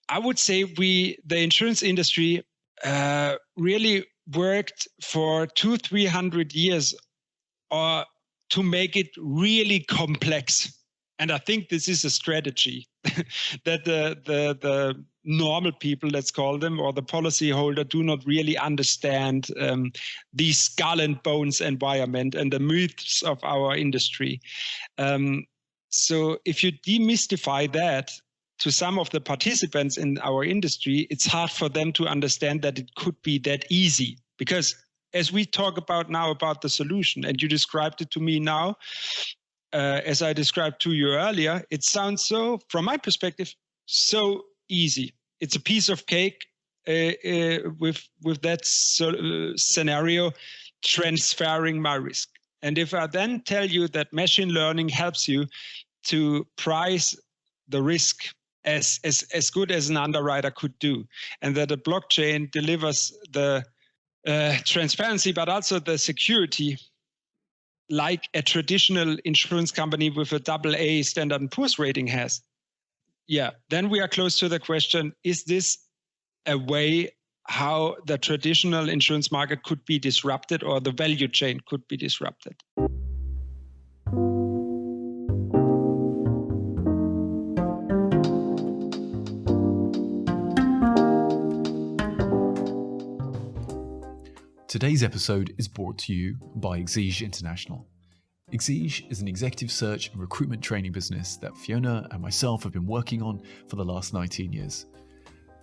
I would say the insurance industry really worked for 200-300 years to make it really complex. And I think this is a strategy that the normal people, let's call them, or the policyholder do not really understand the skull and bones environment and the myths of our industry. So if you demystify that to some of the participants in our industry, it's hard for them to understand that it could be that easy. Because as we talk about now about the solution, and you described it to me now, as I described to you earlier, it sounds so, from my perspective, so easy. It's a piece of cake with that scenario, transferring my risk. And if I then tell you that machine learning helps you to price the risk as good as an underwriter could do, and that a blockchain delivers the transparency, but also the security, like a traditional insurance company with a AA Standard & Poor's rating has, then we are close to the question, is this a way how the traditional insurance market could be disrupted, or the value chain could be disrupted? Today's episode is brought to you by Exige International. Exige is an executive search and recruitment training business that Fiona and myself have been working on for the last 19 years.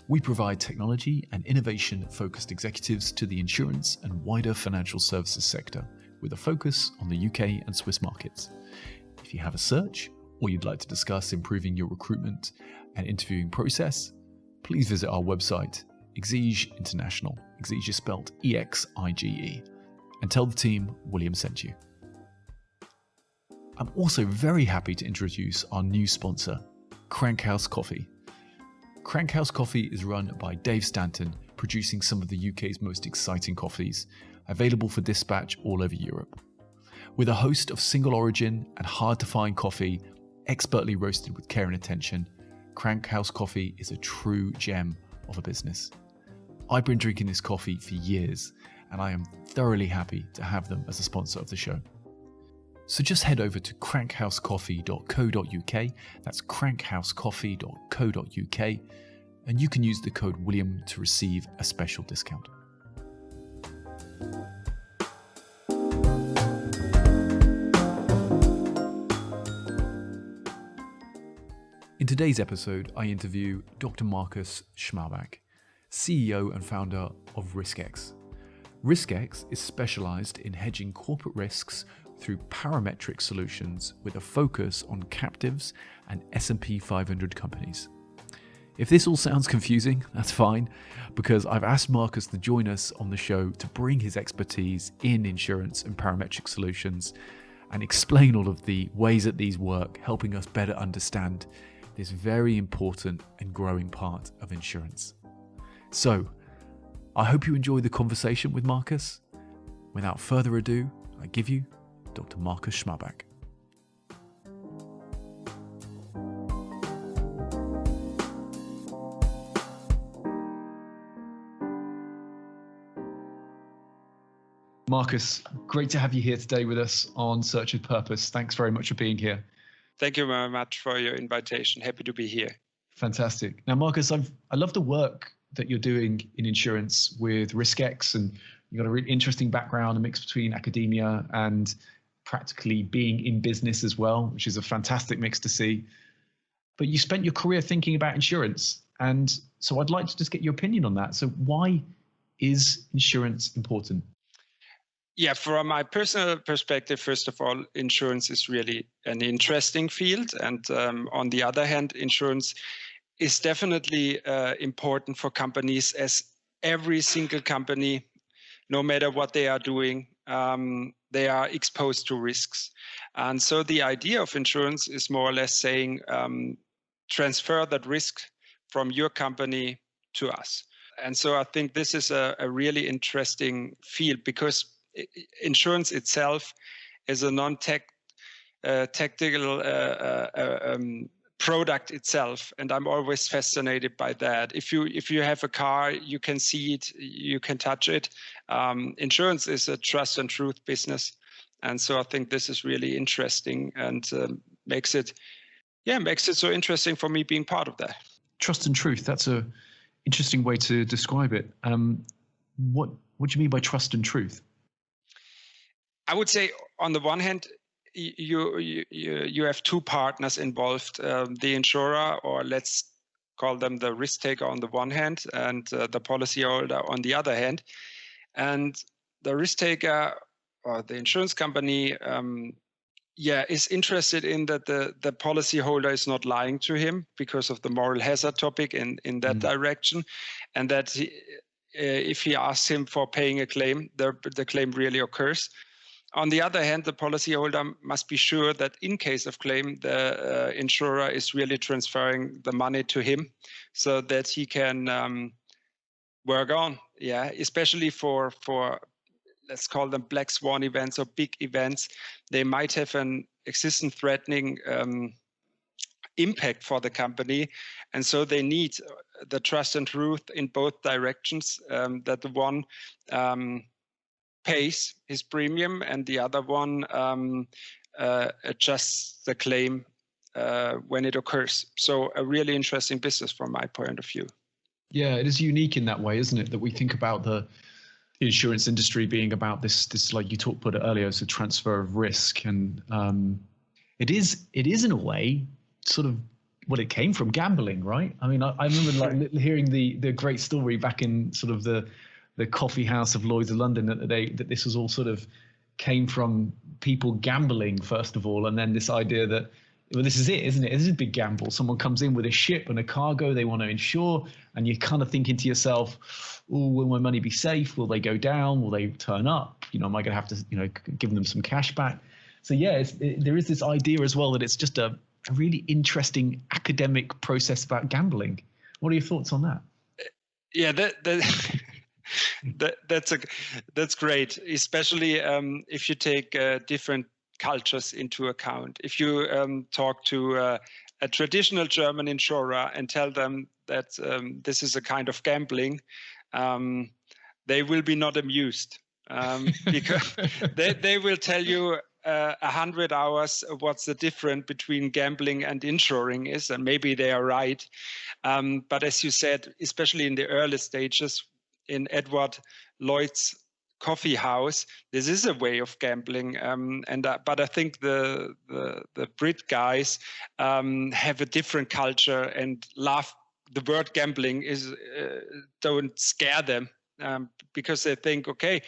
We provide technology and innovation-focused executives to the insurance and wider financial services sector, with a focus on the UK and Swiss markets. If you have a search, or you'd like to discuss improving your recruitment and interviewing process, please visit our website, Exige International. Exige is spelled E-X-I-G-E. And tell the team William sent you. I'm also very happy to introduce our new sponsor, Crankhouse Coffee. Crankhouse Coffee is run by Dave Stanton, producing some of the UK's most exciting coffees, available for dispatch all over Europe. With a host of single origin and hard-to-find coffee, expertly roasted with care and attention, Crankhouse Coffee is a true gem of a business. I've been drinking this coffee for years, and I am thoroughly happy to have them as a sponsor of the show. So just head over to crankhousecoffee.co.uk, that's crankhousecoffee.co.uk, and you can use the code William to receive a special discount. In today's episode, I interview Dr. Markus Schmalbach, CEO and founder of RYSKEX. RYSKEX is specialized in hedging corporate risks through parametric solutions with a focus on captives and S&P 500 companies. If this all sounds confusing, that's fine, because I've asked Markus to join us on the show to bring his expertise in insurance and parametric solutions and explain all of the ways that these work, helping us better understand this very important and growing part of insurance. So, I hope you enjoy the conversation with Markus. Without further ado, I give you Dr. Markus Schmalbach. Markus, great to have you here today with us on Search with Purpose. Thanks very much for being here. Thank you very much for your invitation. Happy to be here. Fantastic. Now, Markus, I love the work that you're doing in insurance with RYSKEX, and you've got a really interesting background, a mix between academia and practically being in business as well, which is a fantastic mix to see. But you spent your career thinking about insurance, and so I'd like to just get your opinion on that. So why is insurance important? Yeah, from my personal perspective, first of all, insurance is really an interesting field. And on the other hand, insurance is definitely important for companies, as every single company, no matter what they are doing, they are exposed to risks. And so the idea of insurance is more or less saying, transfer that risk from your company to us. And so I think this is a really interesting field, because insurance itself is a non-tactical product itself, and I'm always fascinated by that. If you have a car, you can see it, you can touch it. Insurance is a trust and truth business, and so I think this is really interesting and makes it so interesting for me being part of that. Trust and truth. That's a interesting way to describe it. What do you mean by trust and truth? I would say, on the one hand, you have two partners involved, the insurer, or let's call them the risk taker on the one hand, and the policyholder on the other hand. And the risk taker or the insurance company is interested in that the policyholder is not lying to him because of the moral hazard topic in that direction, and that if he asks him for paying a claim, the claim really occurs. On the other hand, the policyholder must be sure that in case of claim, the insurer is really transferring the money to him so that he can work on, especially for let's call them black swan events or big events. They might have an existing threatening impact for the company. And so they need the trust and truth in both directions, that the one pays his premium and the other one adjusts the claim when it occurs. So a really interesting business from my point of view. Yeah, it is unique in that way, isn't it? That we think about the insurance industry being about this like you put it earlier, it's a transfer of risk, and it is in a way sort of what it came from, gambling, right? I mean, I remember like hearing the great story back in sort of the coffee house of Lloyd's of London that this was all sort of came from people gambling first of all, and then this idea that, well, this is it, isn't it? This is a big gamble. Someone comes in with a ship and a cargo they want to insure, and you're kind of thinking to yourself, oh, will my money be safe? Will they go down? Will they turn up? Am I going to have to, give them some cash back? So yeah, there is this idea as well that it's just a really interesting academic process about gambling. What are your thoughts on that? Yeah, that's great, especially if you take different cultures into account. If you talk to a traditional German insurer and tell them that this is a kind of gambling, they will be not amused because they will tell you 100 hours what's the difference between gambling and insuring is, and maybe they are right. But as you said, especially in the early stages in Edward Lloyd's coffee house, this is a way of gambling, but I think the Brit guys have a different culture and love the word gambling. Don't scare them because they think, okay,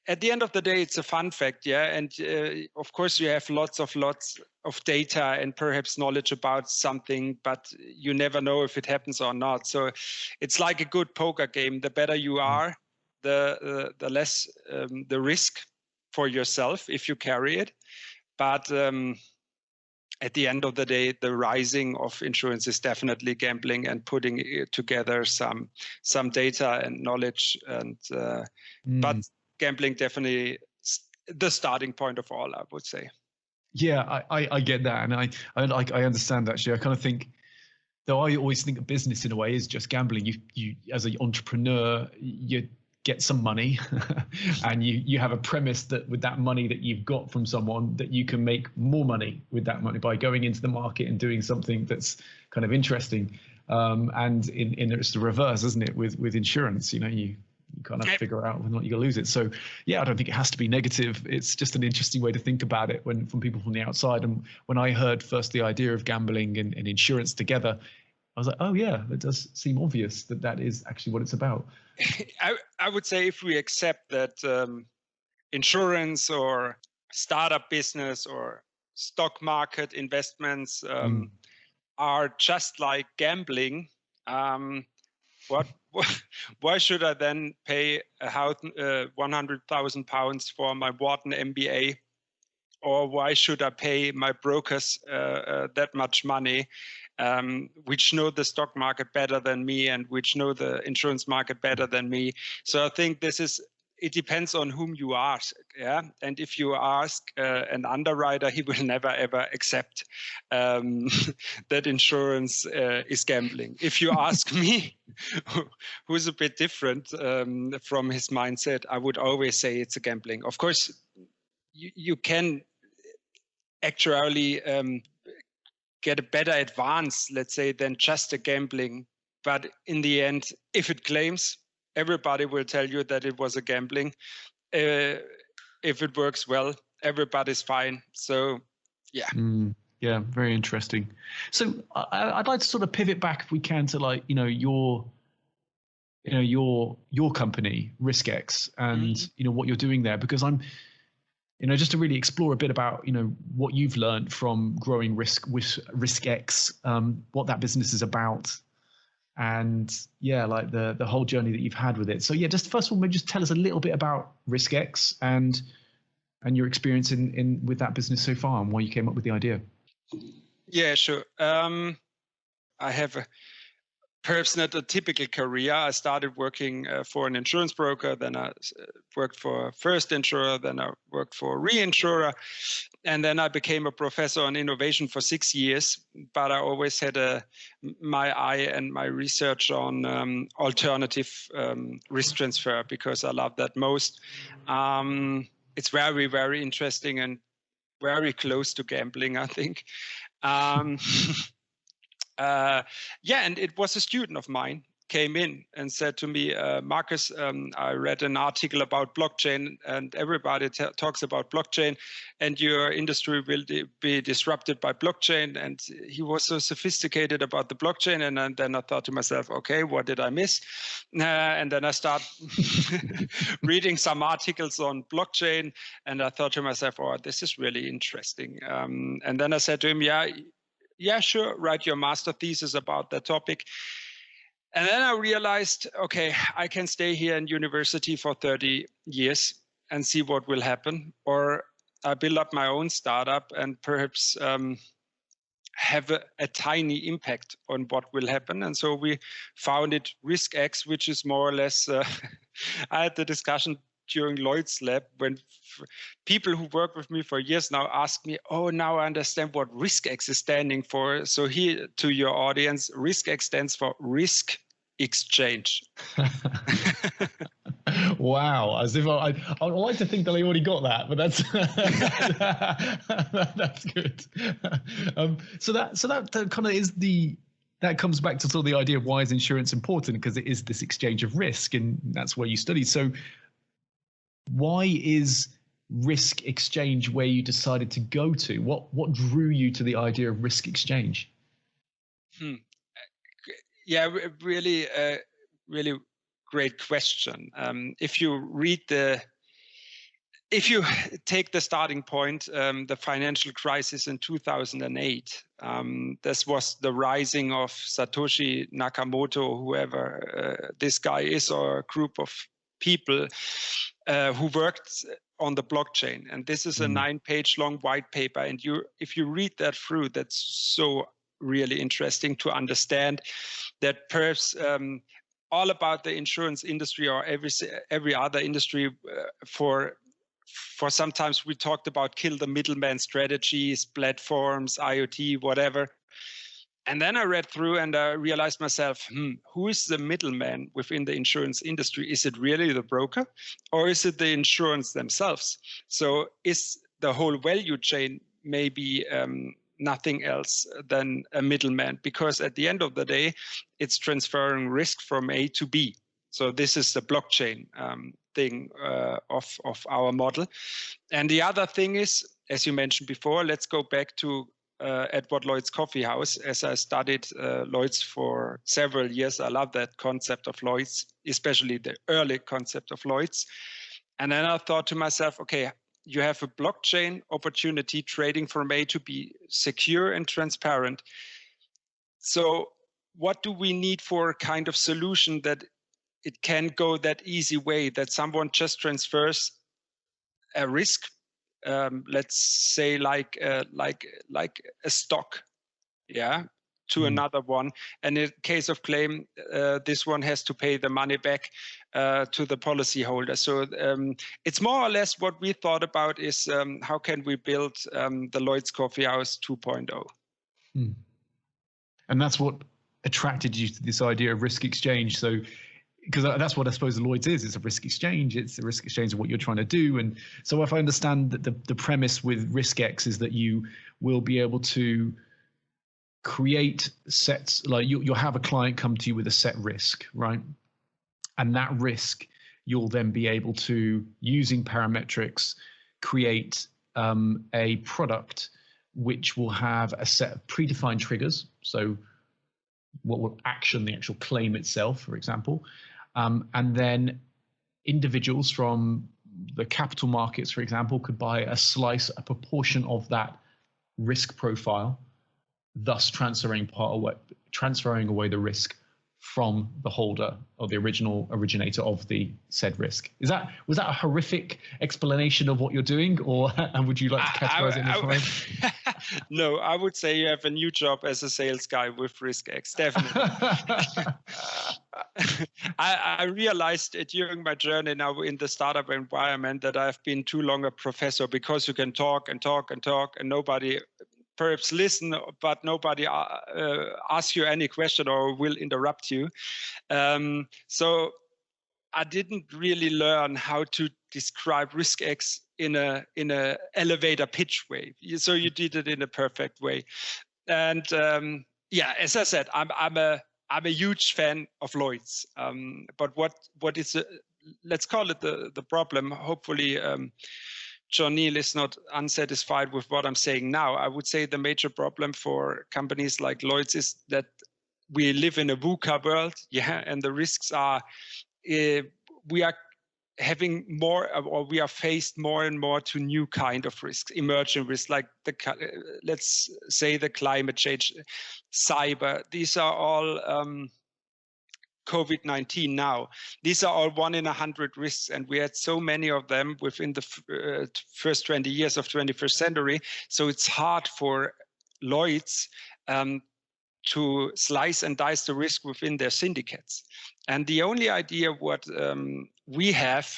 at the end of the day, it's a fun fact, and of course you have lots of data and perhaps knowledge about something, but you never know if it happens or not. So it's like a good poker game. The better you are, the less the risk for yourself if you carry it. But at the end of the day, the rising of insurance is definitely gambling and putting together some data and knowledge. And but gambling definitely the starting point of all, I would say. Yeah, I get that, and I understand actually. I kind of think, though, I always think of business in a way is just gambling. You as an entrepreneur, you get some money and you have a premise that with that money that you've got from someone, that you can make more money with that money by going into the market and doing something that's kind of interesting. And it's the reverse, isn't it? With insurance, you kind of figure out whether or not you're going to lose it. So yeah, I don't think it has to be negative. It's just an interesting way to think about it from people from the outside. And when I heard first the idea of gambling and insurance together, I was like, oh yeah, it does seem obvious that is actually what it's about. I would say if we accept that insurance or startup business or stock market investments are just like gambling, why should I then pay £100,000 for my Wharton MBA? Or why should I pay my brokers that much money, which know the stock market better than me and which know the insurance market better than me? So I think this is it depends on whom you ask. Yeah, and if you ask an underwriter, he will never ever accept that insurance is gambling. If you ask me, who's a bit different from his mindset, I would always say it's a gambling. Of course, you can actually get a better advance, let's say, than just a gambling. But in the end, if it claims, everybody will tell you that it was a gambling. If it works well, everybody's fine. So, yeah. Yeah, very interesting. So I'd like to sort of pivot back, if we can, to like, your company, RYSKEX, and what you're doing there, because I'm, just to really explore a bit about what you've learned from growing RYSKEX, what that business is about, and like the whole journey that you've had with it. So yeah, just first of all, maybe just tell us a little bit about RYSKEX and your experience in with that business so far, and why you came up with the idea. Yeah, sure. I have perhaps not a typical career. I started working for an insurance broker, then I worked for a first insurer, then I worked for a reinsurer, and then I became a professor on innovation for 6 years. But I always had my eye and my research on alternative risk transfer, because I love that most. It's very, very interesting and very close to gambling, I think. And it was a student of mine came in and said to me, Marcus, I read an article about blockchain, and everybody talks about blockchain, and your industry will be disrupted by blockchain. And he was so sophisticated about the blockchain. And then I thought to myself, okay, what did I miss? And then I start reading some articles on blockchain, and I thought to myself, oh, this is really interesting. And then I said to him, yeah, sure, write your master thesis about that topic. And then I realized, okay, I can stay here in university for 30 years and see what will happen, or I build up my own startup and perhaps have a tiny impact on what will happen. And so we founded RYSKEX, which is more or less, I had the discussion during Lloyd's Lab when people who work with me for years now ask me, oh, now I understand what RYSKEX is standing for. So here to your audience, RYSKEX stands for risk exchange. Wow, as if I'd like to think that I already got that, but that's that's good. So that kind of is that comes back to sort of the idea of why is insurance important, because it is this exchange of risk, and that's where you study. So why is risk exchange where you decided to go to? What drew you to the idea of risk exchange? Yeah, really, really great question. If you take the starting point, the financial crisis in 2008, this was the rising of Satoshi Nakamoto, whoever this guy is, or a group of people who worked on the blockchain. And this is a 9-page long white paper. And if you read that through, that's so really interesting to understand that perhaps all about the insurance industry, or every other industry, for sometimes we talked about kill the middleman strategies, platforms, IoT, whatever. And then I read through and I realized myself, who is the middleman within the insurance industry? Is it really the broker, or is it the insurance themselves? So is the whole value chain maybe nothing else than a middleman? Because at the end of the day, it's transferring risk from A to B. So this is the blockchain thing of our model. And the other thing is, as you mentioned before, let's go back to Edward Lloyd's Coffee House. As I studied Lloyd's for several years, I love that concept of Lloyd's, especially the early concept of Lloyd's. And then I thought to myself, okay, you have a blockchain opportunity trading from A to B, secure and transparent. So what do we need for a kind of solution that it can go that easy way, that someone just transfers a risk, let's say like a stock, yeah, to another one. And in case of claim, this one has to pay the money back to the policyholder. So it's more or less what we thought about is how can we build the Lloyd's Coffee House 2.0. And that's what attracted you to this idea of risk exchange. So, because that's what I suppose the Lloyd's is. It's a risk exchange. It's a risk exchange of what you're trying to do. And so if I understand that the premise with RYSKEX is that you will be able to create sets, like you'll have a client come to you with a set risk, right? And that risk, you'll then be able to, using parametrics, create a product which will have a set of predefined triggers. So what will action the actual claim itself, for example. And then individuals from the capital markets, for example, could buy a proportion of that risk profile, thus transferring away the risk from the holder or the originator of the said risk. Was that a horrific explanation of what you're doing, or would you like to categorize it in this way? No, I would say you have a new job as a sales guy with RYSKEX, definitely. I realized during my journey now in the startup environment that I've been too long a professor, because you can talk and talk and talk and nobody perhaps listen, but nobody asks you any question or will interrupt you. So I didn't really learn how to describe RYSKEX in a elevator pitch way. So you did it in a perfect way. And yeah, as I said, I'm a huge fan of Lloyd's. But what is let's call it the problem? Hopefully, John Neal is not unsatisfied with what I'm saying now. I would say the major problem for companies like Lloyd's is that we live in a VUCA world, and the risks are, we are having more, or we are faced more and more to new kind of risks, emerging risks, like let's say the climate change, cyber. These are all COVID-19 now. These are all 1 in 100 risks, and we had so many of them within the first 20 years of 21st century. So it's hard for Lloyd's to slice and dice the risk within their syndicates. And the only idea what we have,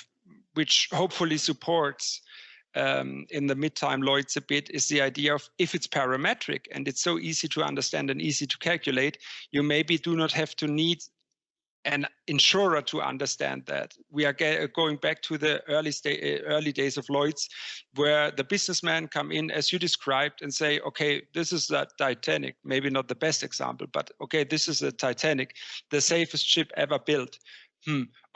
which hopefully supports in the midtime Lloyd's a bit, is the idea of, if it's parametric and it's so easy to understand and easy to calculate, you maybe do not have to need an insurer to understand that. We are going back to the early days of Lloyd's, where the businessmen come in, as you described, and say, okay, this is the Titanic, maybe not the best example, but okay, this is the Titanic, the safest ship ever built.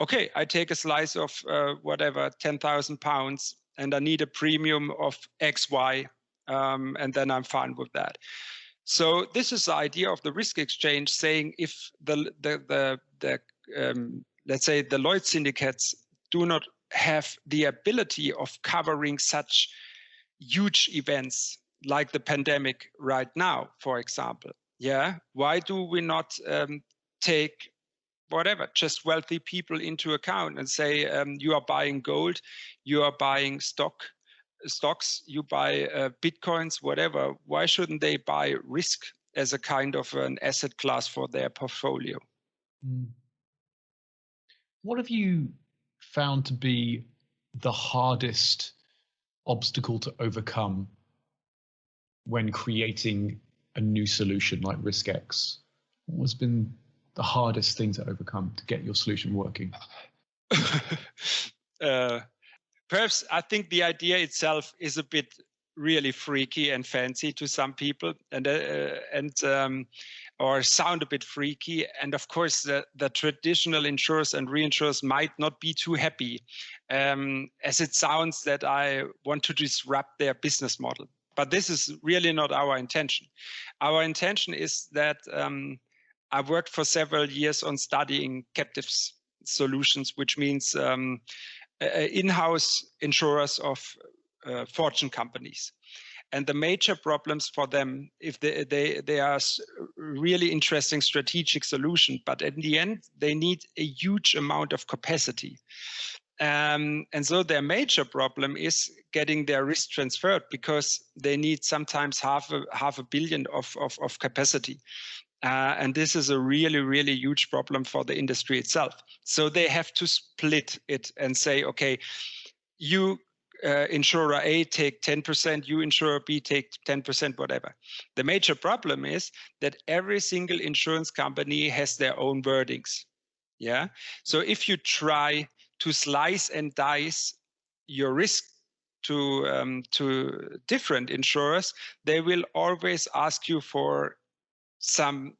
Okay, I take a slice of whatever, 10,000 pounds, and I need a premium of XY, and then I'm fine with that. So this is the idea of the risk exchange, saying if let's say the Lloyd's syndicates do not have the ability of covering such huge events like the pandemic right now, for example, why do we not take whatever, just wealthy people into account and say, you are buying gold, you are buying stocks, you buy Bitcoins, whatever. Why shouldn't they buy risk as a kind of an asset class for their portfolio? What have you found to be the hardest obstacle to overcome when creating a new solution like RYSKEX? What has been the hardest thing to overcome to get your solution working? Perhaps I think the idea itself is a bit really freaky and fancy to some people, or sound a bit freaky. And of course, the traditional insurers and reinsurers might not be too happy, as it sounds that I want to disrupt their business model. But this is really not our intention. Our intention is that I worked for several years on studying captive solutions, which means in-house insurers of fortune companies. And the major problems for them, if they are really interesting strategic solution, but in the end, they need a huge amount of capacity. And so their major problem is getting their risk transferred, because they need sometimes half a billion of capacity. And this is a really, really huge problem for the industry itself. So they have to split it and say, okay, you insurer A take 10%, you insurer B take 10%, whatever. The major problem is that every single insurance company has their own wordings. Yeah. So if you try to slice and dice your risk to different insurers, they will always ask you for some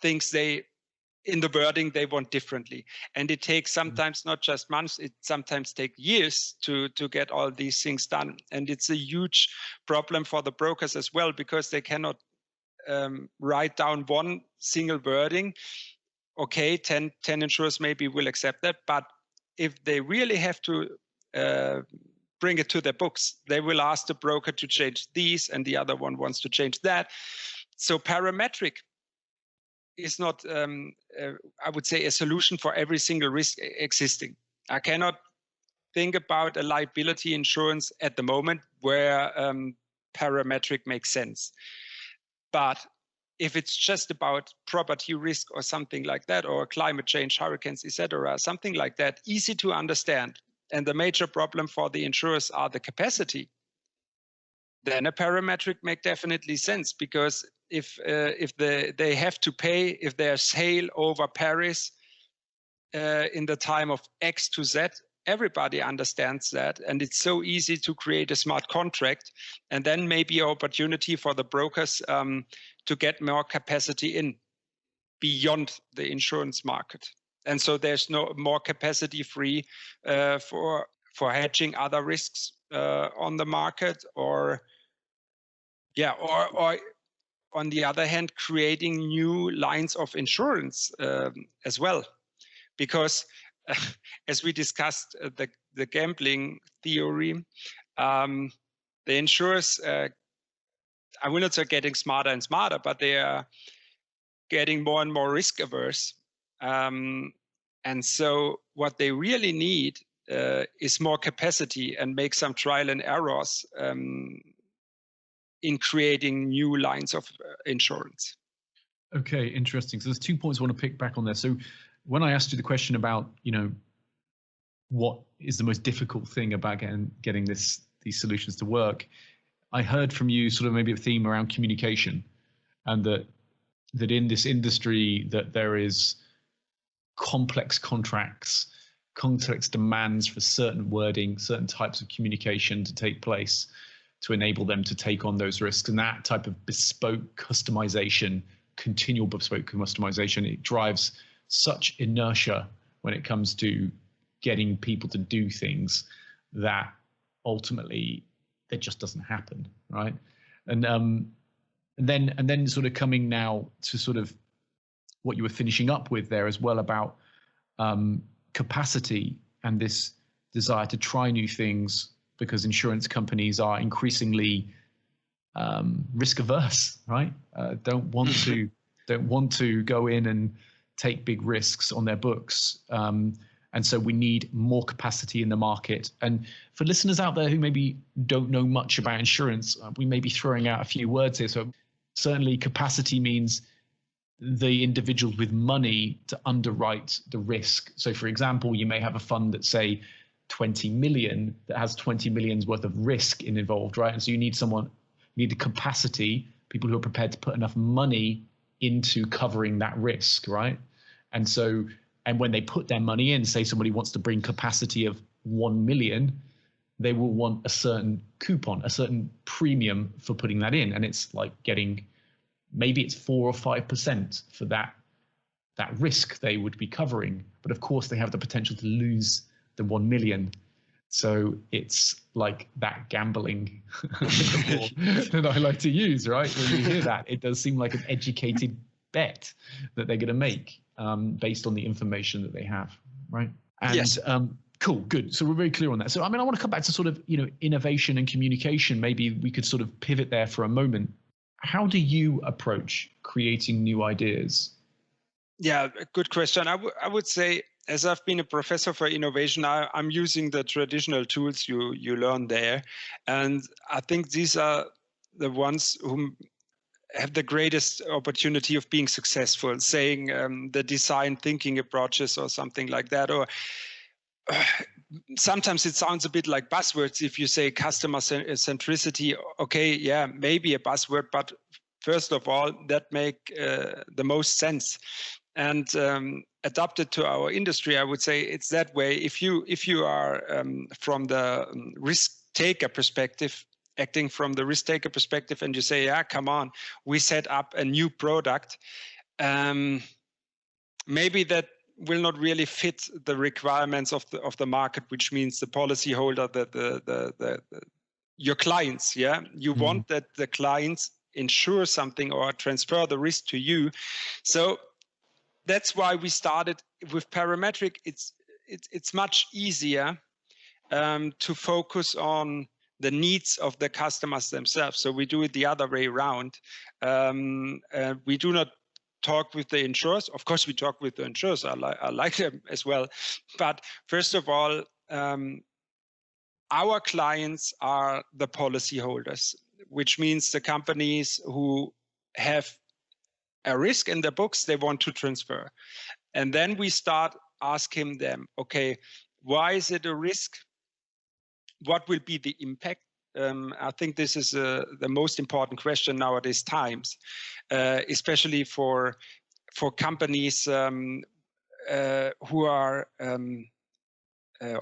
things in the wording they want differently. And it takes sometimes not just months, it sometimes takes years to get all these things done. And it's a huge problem for the brokers as well, because they cannot write down one single wording. Okay, 10 insurers maybe will accept that, but if they really have to bring it to their books, they will ask the broker to change these, and the other one wants to change that. So parametric is not, I would say, a solution for every single risk existing. I cannot think about a liability insurance at the moment where parametric makes sense. But if it's just about property risk or something like that, or climate change, hurricanes, etc., something like that, easy to understand, and the major problem for the insurers are the capacity, then a parametric make definitely sense, because if they have to pay, if there's hail over Paris in the time of X to Z, everybody understands that, and it's so easy to create a smart contract, and then maybe an opportunity for the brokers to get more capacity in beyond the insurance market. And so there's no more capacity free for hedging other risks on the market, or on the other hand, creating new lines of insurance as well. Because as we discussed the gambling theory, the insurers, I will not say getting smarter and smarter, but they are getting more and more risk averse. And so what they really need is more capacity, and make some trial and errors in creating new lines of insurance. Okay, interesting. So there's 2 points I want to pick back on there. So when I asked you the question about, what is the most difficult thing about getting these solutions to work, I heard from you sort of maybe a theme around communication, and that in this industry that there is complex contracts, complex demands for certain wording, certain types of communication to take place to enable them to take on those risks. And that type of bespoke customization, continual bespoke customization, it drives such inertia when it comes to getting people to do things that ultimately it just doesn't happen, right? And then sort of coming now to sort of what you were finishing up with there as well about capacity and this desire to try new things, because insurance companies are increasingly risk averse, right? Don't want to go in and take big risks on their books. And so we need more capacity in the market. And for listeners out there who maybe don't know much about insurance, we may be throwing out a few words here. So certainly capacity means the individuals with money to underwrite the risk. So for example, you may have a fund that say 20 million that has 20 million's worth of risk involved, right? And so you need the capacity, people who are prepared to put enough money into covering that risk, right? And so, and when they put their money in, say somebody wants to bring capacity of 1 million, they will want a certain coupon, a certain premium for putting that in. And it's like getting, maybe it's 4 or 5% for that risk they would be covering. But of course they have the potential to lose the 1 million. So it's like that gambling that I like to use, right? When you hear that, it does seem like an educated bet that they're going to make based on the information that they have, right? And, yes. Cool, good. So we're very clear on that. So I want to come back to sort of, innovation and communication. Maybe we could sort of pivot there for a moment. How do you approach creating new ideas? Yeah, good question. I would say as I've been a professor for innovation, I'm using the traditional tools you learn there. And I think these are the ones who have the greatest opportunity of being successful, saying the design thinking approaches or something like that. Or sometimes it sounds a bit like buzzwords if you say customer centricity. Okay, yeah, maybe a buzzword, but first of all, that make the most sense. And adapted to our industry, I would say it's that way. If you are from the risk taker perspective, acting from the risk taker perspective, and you say, yeah, come on, we set up a new product, maybe that will not really fit the requirements of the market, which means the policyholder, your clients. Yeah, you want that the clients insure something or transfer the risk to you. So that's why we started with Parametric. It's much easier to focus on the needs of the customers themselves. So we do it the other way around. We do not talk with the insurers. Of course, we talk with the insurers. I like them as well. But first of all, our clients are the policyholders, which means the companies who have a risk in their books they want to transfer. And then we start asking them, okay, why is it a risk? What will be the impact? I think this is the most important question nowadays times, especially for companies who are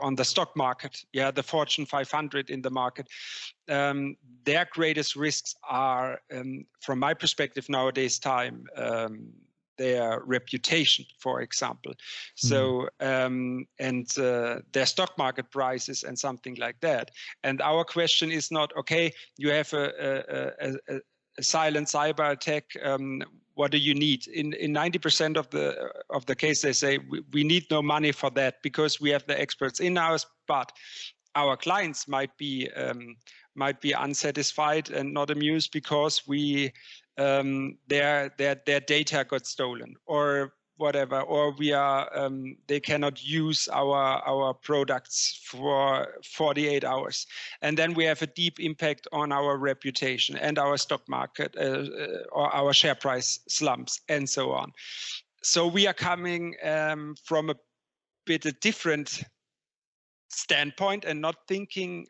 on the stock market, the Fortune 500 in the market. Their greatest risks are, from my perspective nowadays time, their reputation, for example. So, and their stock market prices and something like that. And our question is not, okay, you have a silent cyber attack, what do you need? In 90% of the case, they say we need no money for that because we have the experts in-house, but our clients might be unsatisfied and not amused because their data got stolen or whatever, or they cannot use our products for 48 hours. And then we have a deep impact on our reputation and our stock market or our share price slumps and so on. So we are coming from a bit a different standpoint and not thinking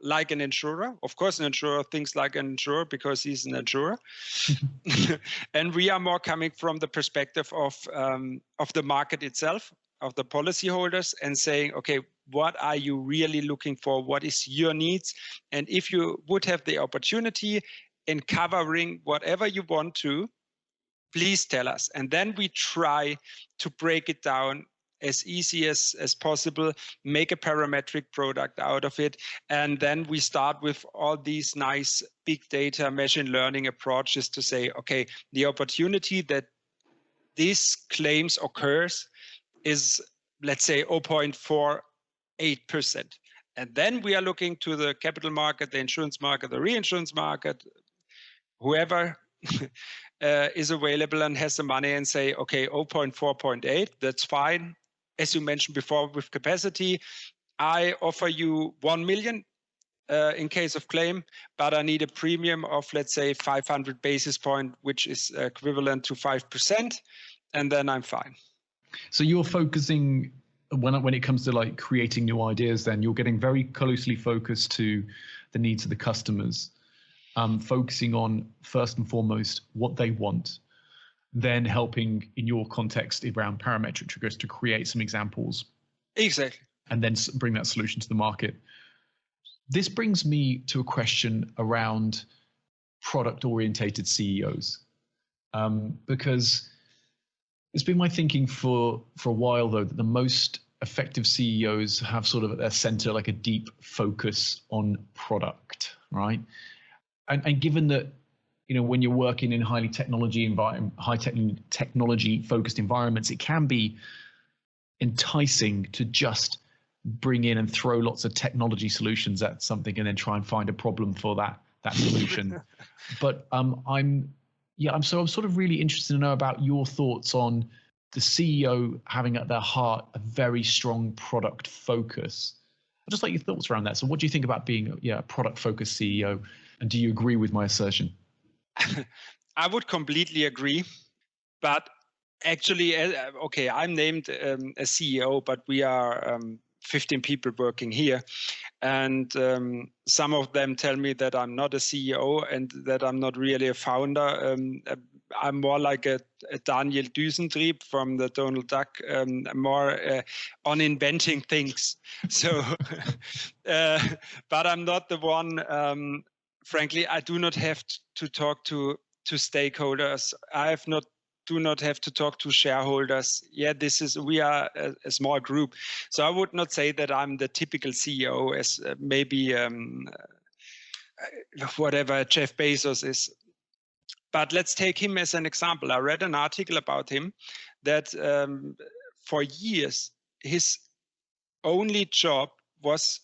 like an insurer. Of course, an insurer thinks like an insurer because he's an insurer. And we are more coming from the perspective of the market itself, of the policyholders, and saying, okay, what are you really looking for? What is your needs? And if you would have the opportunity in covering whatever you want to, please tell us. And then we try to break it down as easy as possible, make a parametric product out of it. And then we start with all these nice big data machine learning approaches to say, okay, the opportunity that these claims occurs is, let's say, 0.48%. And then we are looking to the capital market, the insurance market, the reinsurance market, whoever is available and has the money, and say, okay, 0.4.8, that's fine. As you mentioned before, with capacity, I offer you 1 million in case of claim, but I need a premium of, let's say, 500 basis point, which is equivalent to 5%, and then I'm fine. So you're focusing, when it comes to like creating new ideas, then you're getting very closely focused to the needs of the customers, focusing on first and foremost what they want, then helping in your context around parametric triggers to create some examples. Exactly. And then bring that solution to the market. This brings me to a question around product-orientated CEOs, because it's been my thinking for a while, though, that the most effective CEOs have sort of at their center like a deep focus on product, right? And given that, you know, when you're working in highly technology focused environments, it can be enticing to just bring in and throw lots of technology solutions at something and then try and find a problem for that solution. But I'm sort of really interested to know about your thoughts on the CEO having at their heart a very strong product focus. I'd just like your thoughts around that. So what do you think about being a product-focused CEO? And do you agree with my assertion? I would completely agree. But actually, okay, I'm named as CEO, but we are 15 people working here. And some of them tell me that I'm not a CEO and that I'm not really a founder. I'm more like a Daniel Düsentrieb from the Donald Duck, more on inventing things. So, but I'm not the one. Frankly, I do not have to talk to stakeholders. Do not have to talk to shareholders. Yeah, we are a small group. So I would not say that I'm the typical CEO as maybe whatever Jeff Bezos is. But let's take him as an example. I read an article about him that for years, his only job was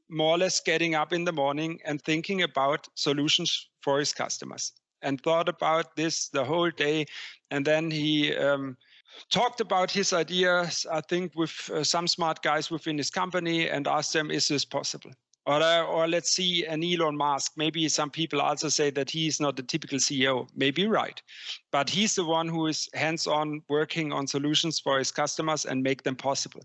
more or less getting up in the morning and thinking about solutions for his customers, and thought about this the whole day. And then he talked about his ideas, I think, with some smart guys within his company and asked them, is this possible? Or let's see an Elon Musk. Maybe some people also say that he's not the typical CEO. Maybe right. But he's the one who is hands-on working on solutions for his customers and make them possible.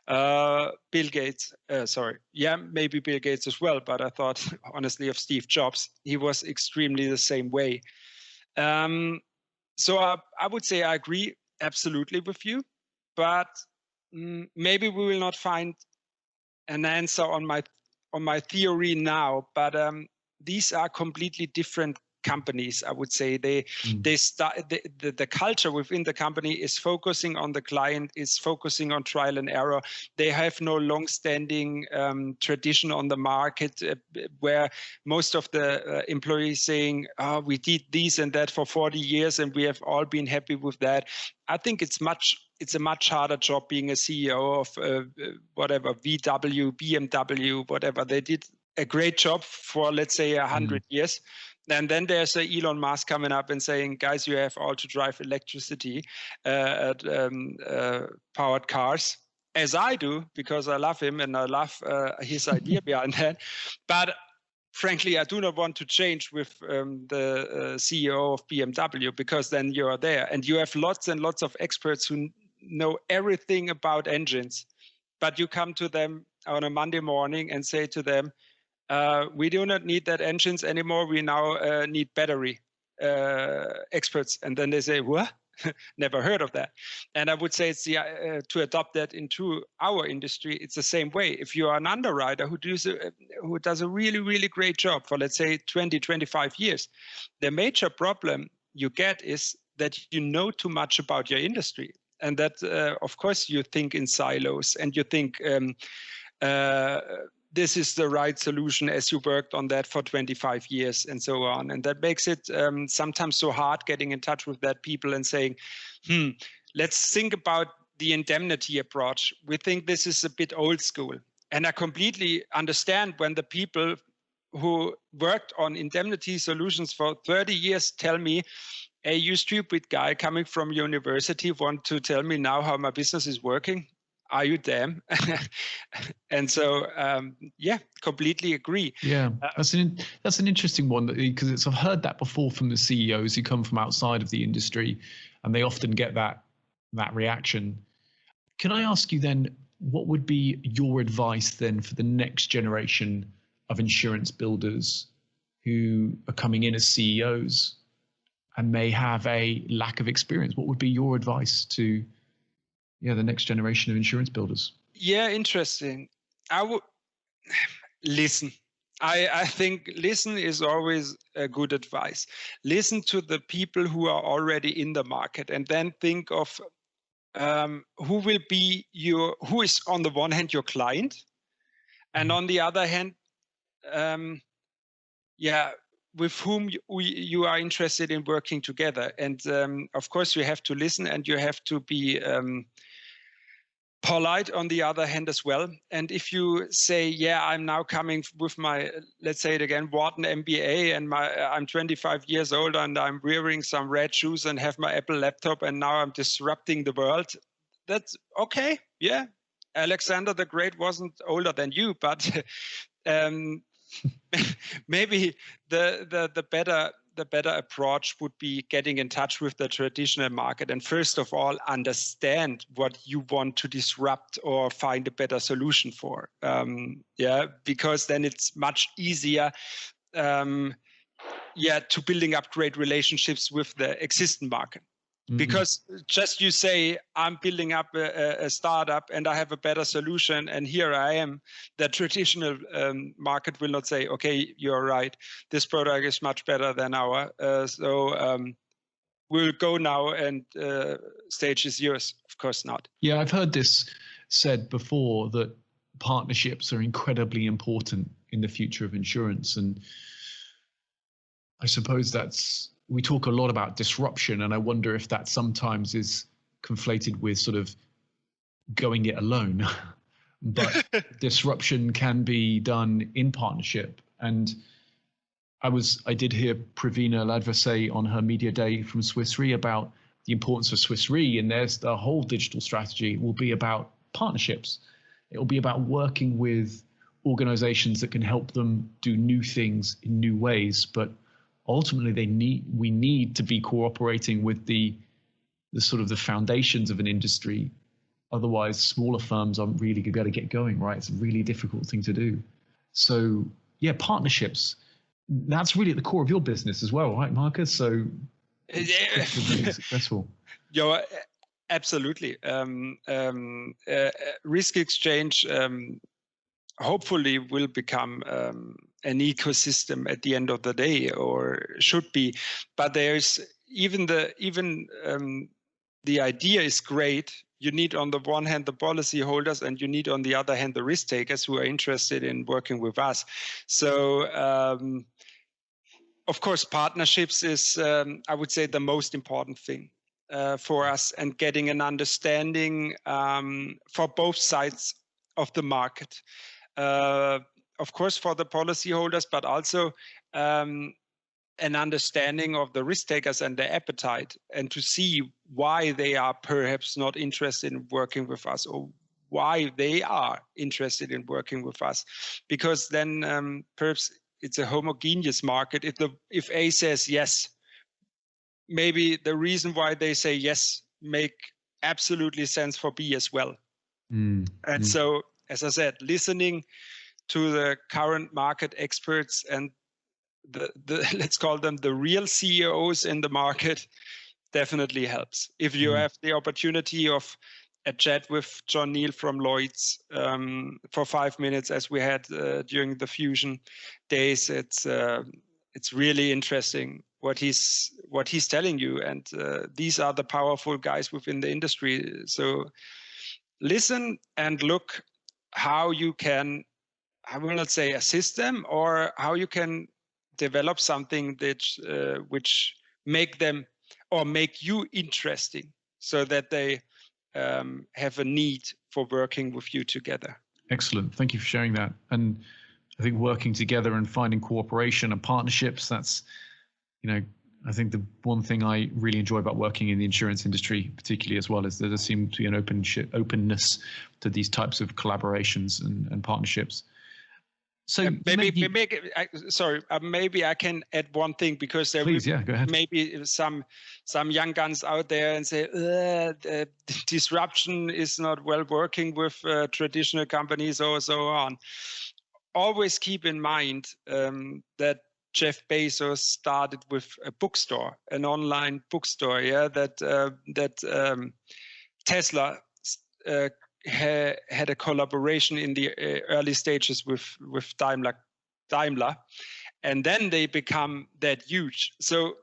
Bill Gates, maybe Bill Gates as well, but I thought honestly of Steve Jobs. He was extremely the same way. So I would say I agree absolutely with you, but maybe we will not find an answer on my theory now. But these are completely different companies. I would say the culture within the company is focusing on the client, is focusing on trial and error. They have no long-standing tradition on the market where most of the employees saying, oh, we did this and that for 40 years and we have all been happy with that. I think it's a much harder job being a CEO of whatever, VW, BMW, whatever. They did a great job for, let's say, 100 years. And then there's Elon Musk coming up and saying, guys, you have all to drive electricity powered cars, as I do, because I love him and I love his idea behind that. But frankly, I do not want to change with the CEO of BMW, because then you are there and you have lots and lots of experts who know everything about engines. But you come to them on a Monday morning and say to them, we do not need that engines anymore. We now need battery experts. And then they say, what? Never heard of that. And I would say it's to adopt that into our industry, it's the same way. If you are an underwriter who does a really, really great job for, let's say, 20, 25 years, the major problem you get is that you know too much about your industry. And that, of course, you think in silos and you think this is the right solution as you worked on that for 25 years and so on. And that makes it sometimes so hard getting in touch with that people and saying, let's think about the indemnity approach. We think this is a bit old school. And I completely understand when the people who worked on indemnity solutions for 30 years tell me, hey, you stupid guy coming from university want to tell me now how my business is working? Are you damn? And so, completely agree. Yeah, that's an interesting one, because I've heard that before from the CEOs who come from outside of the industry, and they often get that reaction. Can I ask you then, what would be your advice then for the next generation of insurance builders who are coming in as CEOs and may have a lack of experience? What would be your advice to the next generation of insurance builders? Yeah, interesting. I would listen. I think listen is always a good advice. Listen to the people who are already in the market, and then think of who is on the one hand your client, and on the other hand, with whom you are interested in working together. And of course, you have to listen and you have to be polite on the other hand as well. And if you say, yeah, I'm now coming with my, let's say it again, Wharton MBA, and I'm 25 years old and I'm wearing some red shoes and have my Apple laptop and now I'm disrupting the world, that's okay. Yeah. Alexander the Great wasn't older than you, but maybe the better approach would be getting in touch with the traditional market and first of all understand what you want to disrupt or find a better solution for. Because then it's much easier to building up great relationships with the existing market. Because just you say, I'm building up a startup and I have a better solution and here I am, the traditional market will not say, okay, you're right, this product is much better than our, so we'll go now and stage is yours. Of course not. Yeah, I've heard this said before that partnerships are incredibly important in the future of insurance. And I suppose we talk a lot about disruption, and I wonder if that sometimes is conflated with sort of going it alone. But disruption can be done in partnership. And I did hear Pravina Ladva say on her media day from Swiss Re about the importance of Swiss Re, and there's the whole digital strategy will be about partnerships. It will be about working with organizations that can help them do new things in new ways, but ultimately we need to be cooperating with the sort of the foundations of an industry. Otherwise, smaller firms aren't really going to get going, right? It's a really difficult thing to do. So yeah, partnerships, that's really at the core of your business as well, right, Marcus? So it's really successful. Yeah, absolutely. Risk exchange hopefully will become an ecosystem at the end of the day, or should be. But there's even the idea is great. You need on the one hand the policy holders, and you need on the other hand the risk takers who are interested in working with us. So of course, partnerships is I would say the most important thing for us, and getting an understanding for both sides of the market. Of course, for the policyholders, but also an understanding of the risk takers and their appetite, and to see why they are perhaps not interested in working with us, or why they are interested in working with us. Because then perhaps it's a homogeneous market. If A says yes, maybe the reason why they say yes make absolutely sense for B as well. So, as I said, listening to the current market experts and the let's call them the real CEOs in the market definitely helps. If you have the opportunity of a chat with John Neal from Lloyd's for 5 minutes, as we had during the Fusion days, it's really interesting what he's telling you, and these are the powerful guys within the industry. So listen and look how you can, I will not say assist them, or how you can develop something that which make them or make you interesting, so that they have a need for working with you together. Excellent. Thank you for sharing that. And I think working together and finding cooperation and partnerships, that's, I think the one thing I really enjoy about working in the insurance industry, particularly as well, is there seems to be an openness to these types of collaborations and partnerships. So maybe I can add one thing, because there go ahead. Maybe some young guns out there and say the disruption is not well working with traditional companies or so on. Always keep in mind that Jeff Bezos started with a bookstore, an online bookstore. Yeah, that Tesla had a collaboration in the early stages with Daimler, and then they become that huge. So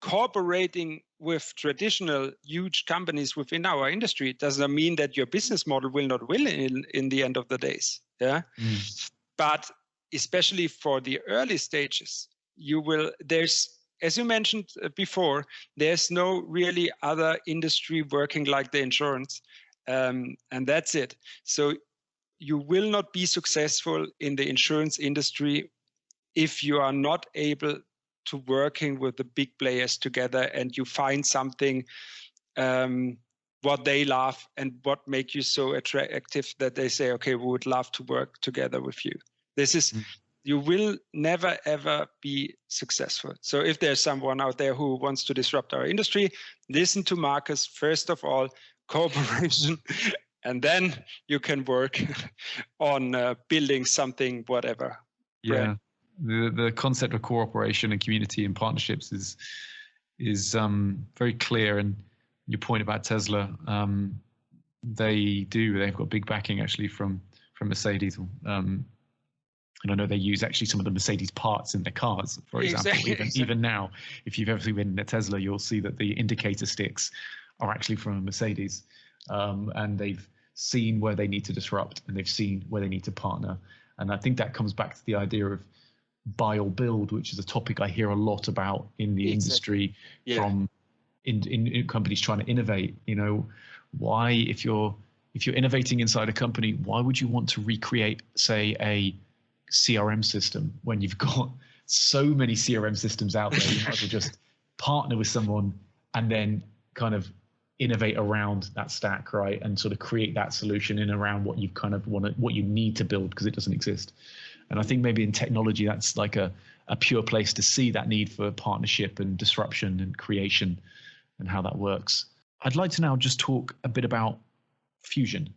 cooperating with traditional huge companies within our industry doesn't mean that your business model will not win in the end of the days. Yeah, but especially for the early stages, there's, as you mentioned before, there's no really other industry working like the insurance. and that's it. So you will not be successful in the insurance industry if you are not able to working with the big players together and you find something what they love and what make you so attractive that they say, okay, we would love to work together with you. This is, you will never, ever be successful. So if there's someone out there who wants to disrupt our industry, listen to Marcus, first of all, cooperation, and then you can work on building something, whatever. Yeah, the concept of cooperation and community and partnerships is very clear. And your point about Tesla, they've got big backing actually from Mercedes. And I know they use actually some of the Mercedes parts in their cars, for example. Even now, if you've ever been in a Tesla, you'll see that the indicator sticks are actually from a Mercedes. And they've seen where they need to disrupt and they've seen where they need to partner. And I think that comes back to the idea of buy or build, which is a topic I hear a lot about in the industry from in companies trying to innovate. You know, why, if you're innovating inside a company, why would you want to recreate, say, a CRM system when you've got so many CRM systems out there? You might as well just partner with someone and then kind of innovate around that stack, right? And sort of create that solution in around what you kind of want to, what you need to build, because it doesn't exist. And I think maybe in technology, that's like a pure place to see that need for partnership and disruption and creation and how that works. I'd like to now just talk a bit about Fusion,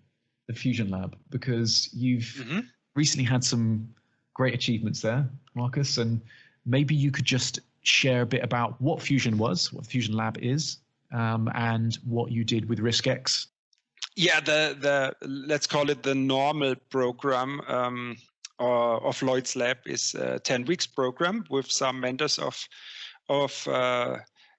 the Fusion Lab, because you've recently had some great achievements there, Marcus, and maybe you could just share a bit about what Fusion was, what Fusion Lab is, and what you did with RYSKEX. Yeah, the let's call it the normal program of Lloyd's Lab is a 10 weeks program with some mentors of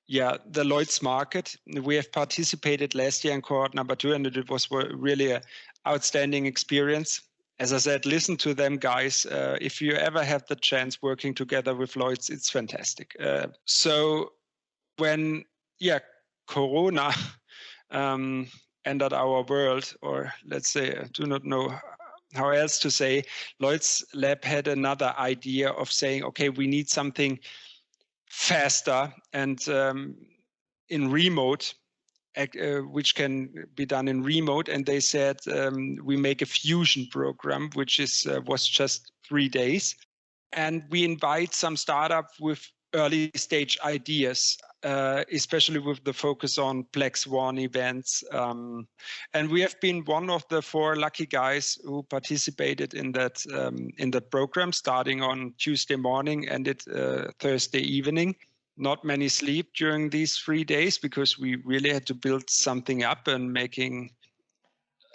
the Lloyd's market. We have participated last year in cohort number 2, and it was really an outstanding experience. As I said, listen to them, guys. If you ever have the chance working together with Lloyd's, it's fantastic. So when, Corona entered our world, or let's say, I do not know how else to say, Lloyd's Lab had another idea of saying, okay, we need something faster and in remote, which can be done in remote. And they said, we make a fusion program, which was just 3 days. And we invite some startup with early stage ideas, especially with the focus on Black Swan events. And we have been one of the 4 lucky guys who participated in that program, starting on Tuesday morning and Thursday evening. Not many sleep during these 3 days because we really had to build something up and making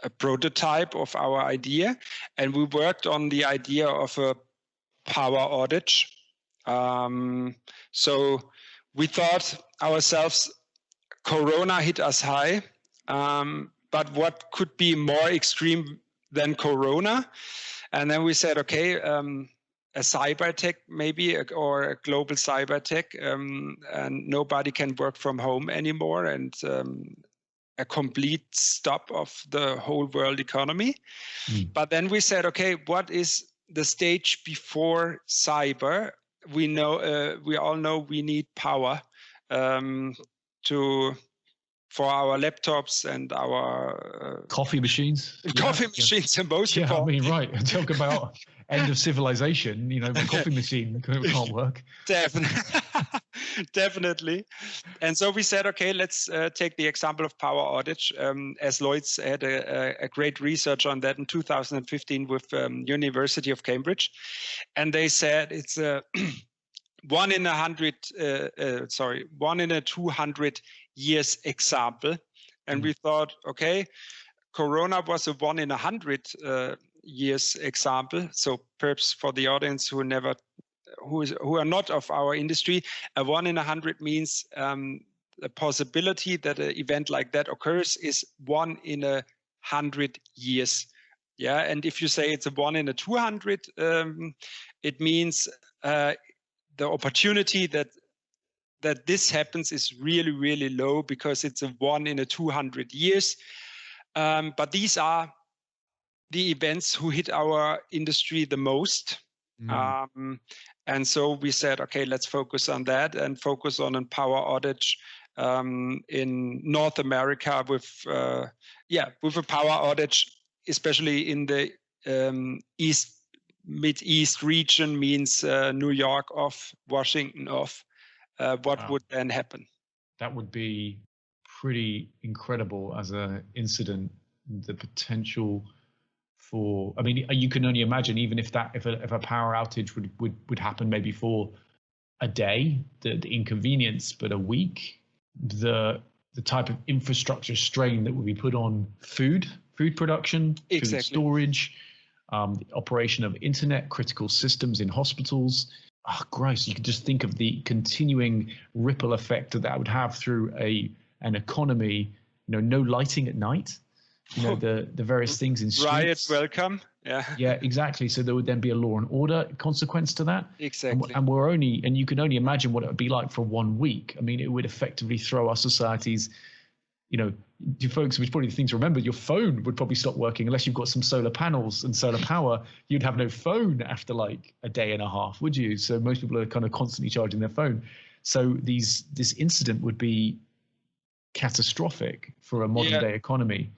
a prototype of our idea. And we worked on the idea of a power outage. So we thought ourselves, Corona hit us high, but what could be more extreme than Corona? And then we said, okay, a cyber attack maybe, or a global cyber attack, and nobody can work from home anymore, and a complete stop of the whole world economy. But then we said, okay, what is the stage before cyber? We know, we all know we need power for our laptops and our coffee machines. Coffee machines, and most of all. I mean, right. Talk about end of civilization. The coffee machine can't work. Definitely. And so we said, okay, let's take the example of power outage. As Lloyd's had a great research on that in 2015 with University of Cambridge, and they said it's a 1 in a 200 years example. And we thought, okay, Corona was a 1 in 100 years example. So perhaps for the audience who are not of our industry, a 1 in 100 means the possibility that an event like that occurs is 1 in 100 years. Yeah, and if you say it's a 1 in a 200, it means the opportunity that this happens is really, really low, because it's a 1 in a 200 years. But these are the events who hit our industry the most. And so we said, okay, let's focus on that and focus on a power outage in North America with a power outage, especially in the Mid-East region, means New York off, Washington off. What would then happen? That would be pretty incredible as an incident. The potential for, I mean, you can only imagine, even if a power outage would happen maybe for a day, the inconvenience, but a week, the type of infrastructure strain that would be put on food production, food storage, the operation of internet, critical systems in hospitals. Oh, gross. You could just think of the continuing ripple effect that would have through an economy, no lighting at night, the various things in streets. Riot welcome. Yeah, exactly. So there would then be a law and order consequence to that. Exactly. And you can only imagine what it would be like for 1 week. I mean, it would effectively throw our societies, you folks, which probably the thing to remember, your phone would probably stop working unless you've got some solar panels and solar power. You'd have no phone after like a day and a half, would you? So most people are kind of constantly charging their phone. So this incident would be catastrophic for a modern day economy.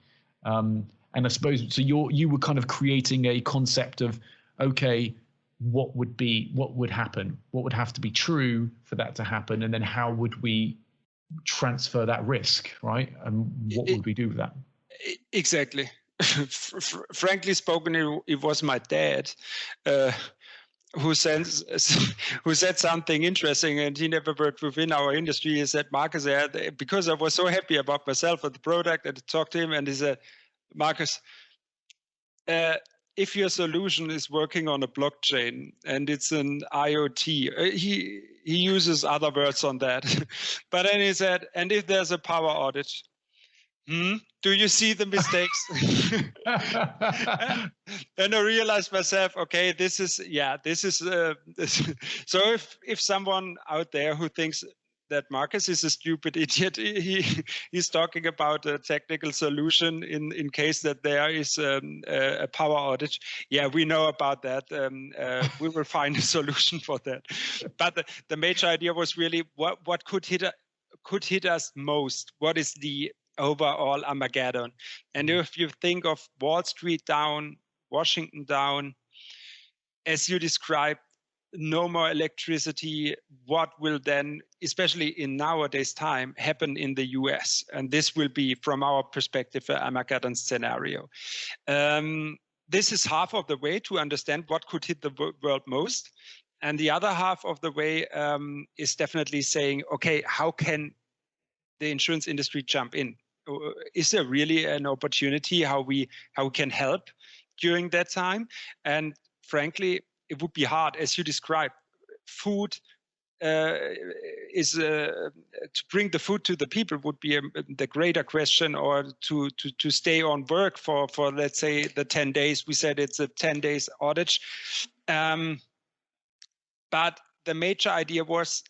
And I suppose, so you were kind of creating a concept of, okay, what would happen? What would have to be true for that to happen? And then how would we transfer that risk, right? And what would we do with that? Exactly. Frankly spoken, it was my dad who said something interesting, and he never worked within our industry. He said, Marcus, because I was so happy about myself and the product, and I talked to him, and he said, Marcus, if your solution is working on a blockchain and it's an IoT, he uses other words on that. But then he said, and if there's a power outage, do you see the mistakes? And I realized myself, okay, this is. So if someone out there who thinks that Marcus is a stupid idiot, he's talking about a technical solution in case that there is a power outage. Yeah, we know about that. We will find a solution for that. But the major idea was really what could hit us most. What is the overall Armageddon? And if you think of Wall Street down, Washington down, as you described, no more electricity, what will then, especially in nowadays time, happen in the US? And this will be, from our perspective, an Armageddon scenario. This is half of the way to understand what could hit the world most. And the other half of the way is definitely saying, okay, how can the insurance industry jump in? Is there really an opportunity how we can help during that time? And frankly, it would be hard, as you described. Food is to bring the food to the people would be the greater question, or to stay on work for let's say the 10 days. We said it's a 10 days outage. But the major idea was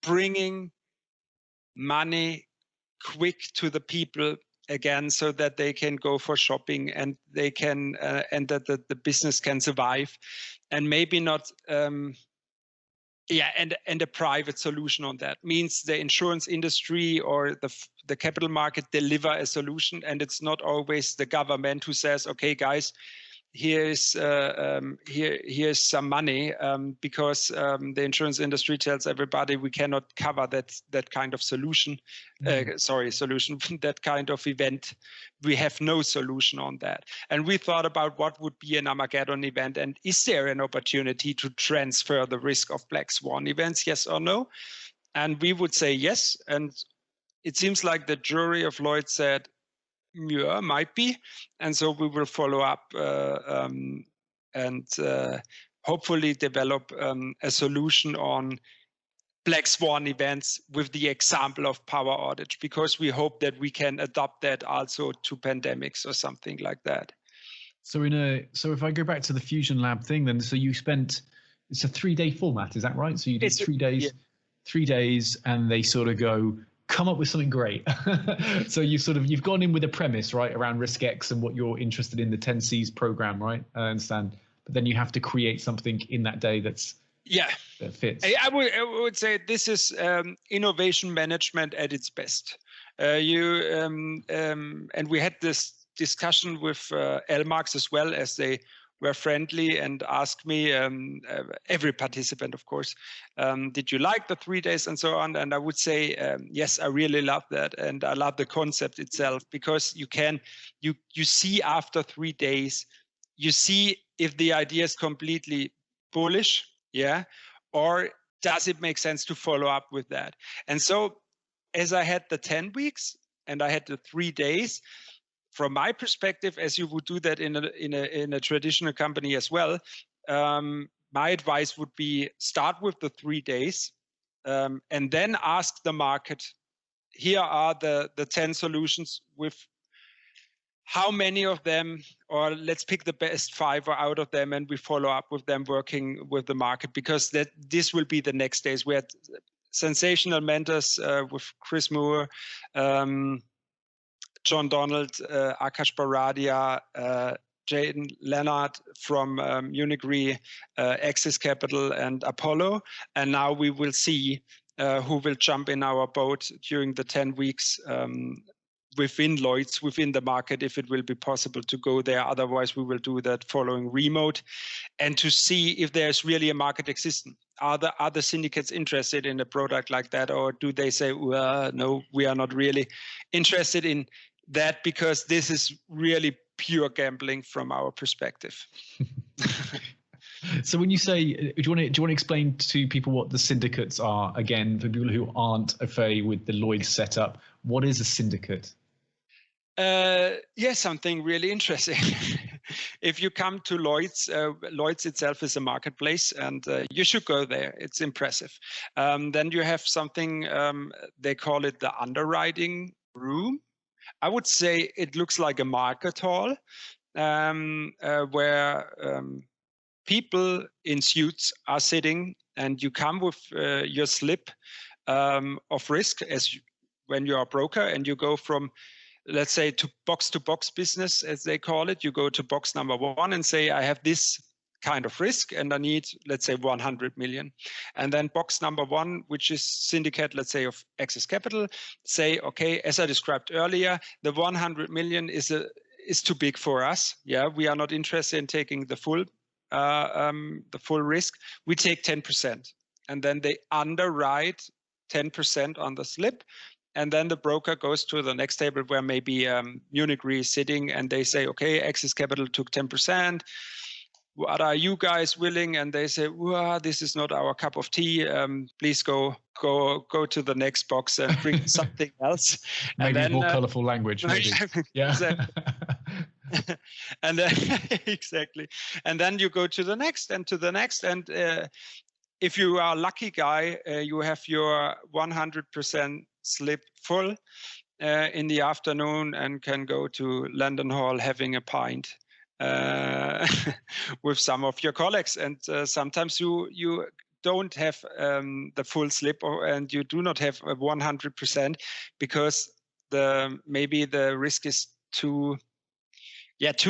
bringing money quick to the people again, so that they can go for shopping and they can and that the business can survive, and maybe not and a private solution on that means the insurance industry or the capital market deliver a solution, and it's not always the government who says, okay guys, here's some money, because the insurance industry tells everybody we cannot cover that kind of solution. That kind of event. We have no solution on that. And we thought about what would be an Armageddon event, and is there an opportunity to transfer the risk of black swan events, yes or no? And we would say yes. And it seems like the jury of Lloyd said, yeah, might be. And so we will follow up and hopefully develop a solution on black swan events with the example of power outage, because we hope that we can adopt that also to pandemics or something like that. So if I go back to the Fusion Lab thing, then so you spent, it's a 3-day format, is that right? So you did 3 days, 3 days, and they sort of go come up with something great. So you've gone in with a premise, right, around RYSKEX and what you're interested in, the 10 C's program, right? I understand. But then you have to create something in that day that fits. I would say this is innovation management at its best. And we had this discussion with LMarks as well, as they were friendly and asked me, every participant, of course, did you like the 3 days and so on? And I would say, yes, I really love that. And I love the concept itself, because you see after 3 days, you see if the idea is completely bullish, or does it make sense to follow up with that? And so as I had the 10 weeks and I had the 3 days, from my perspective, as you would do that in a traditional company as well, my advice would be start with the 3 days, and then ask the market, here are the 10 solutions, with how many of them, or let's pick the best 5 out of them, and we follow up with them working with the market, because this will be the next days. We had sensational mentors with Chris Moore, John Donald, Akash Baradia, Jaden Leonard from Munich Re, Axis Capital, and Apollo. And now we will see who will jump in our boat during the 10 weeks within Lloyd's, within the market, if it will be possible to go there. Otherwise, we will do that following remote, and to see if there's really a market existing. Are the other syndicates interested in a product like that, or do they say, well, no, we are not really interested in that, because this is really pure gambling from our perspective. So when you say, do you want to explain to people what the syndicates are again, for people who aren't familiar with the Lloyd's setup? What is a syndicate? Something really interesting. If you come to Lloyd's, Lloyd's itself is a marketplace, and you should go there. It's impressive. Then you have something, they call it the underwriting room. I would say it looks like a market hall, where people in suits are sitting, and you come with your slip of risk when you're a broker, and you go from, let's say, to box business, as they call it. You go to box number 1 and say, I have this kind of risk and I need, let's say, 100 million. And then box number 1, which is syndicate, let's say, of Axis Capital, say, okay, as I described earlier, the 100 million is too big for us. We are not interested in taking the full risk. We take 10%, and then they underwrite 10% on the slip. And then the broker goes to the next table, where maybe Munich Re is sitting, and they say, okay, Axis Capital took 10%. What are you guys willing? And they say, well, this is not our cup of tea. Please go to the next box and bring something else. Maybe and then, more colorful language. Maybe. Yeah. And then exactly. And then you go to the next and to the next. And if you are a lucky guy, you have your 100% slip full in the afternoon, and can go to London Hall having a pint with some of your colleagues. And sometimes you don't have the full slip, and you do not have a 100%, because maybe the risk is too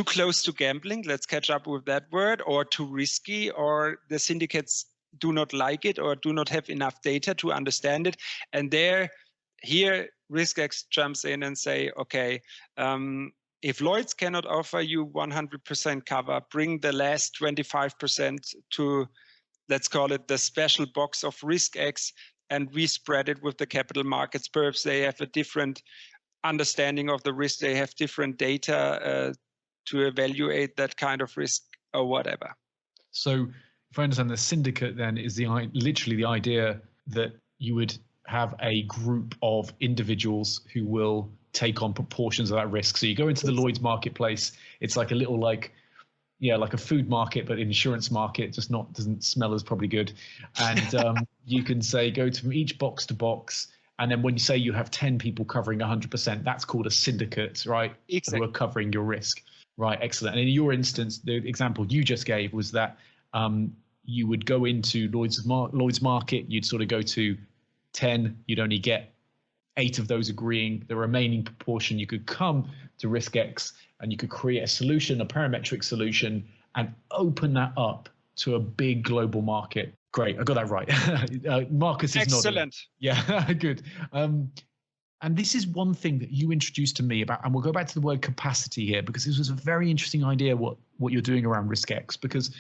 close to gambling. Let's catch up with that word, or too risky, or the syndicates do not like it, or do not have enough data to understand it. And here RYSKEX jumps in and say, okay, if Lloyd's cannot offer you 100% cover, bring the last 25% to, let's call it the special box of RYSKEX, and we spread it with the capital markets. Perhaps they have a different understanding of the risk. They have different data to evaluate that kind of risk, or whatever. So if I understand, the syndicate then is literally the idea that you would have a group of individuals who will take on proportions of that risk. So you go into the Lloyd's marketplace, it's like a little like a food market, but insurance market, just doesn't smell as probably good. And you can say, go from each box to box. And then when you say you have 10 people covering 100%, that's called a syndicate, right? Exactly. Who are covering your risk. Right, excellent. And in your instance, the example you just gave was that you would go into Lloyd's market, you'd sort of go to 10, you'd only get 8 of those agreeing, the remaining proportion, you could come to RYSKEX and you could create a solution, a parametric solution, and open that up to a big global market. Great, I got that right. Marcus is excellent. nodding. Yeah, good. And this is one thing that you introduced to me about, and we'll go back to the word capacity here, because this was a very interesting idea what you're doing around RYSKEX, because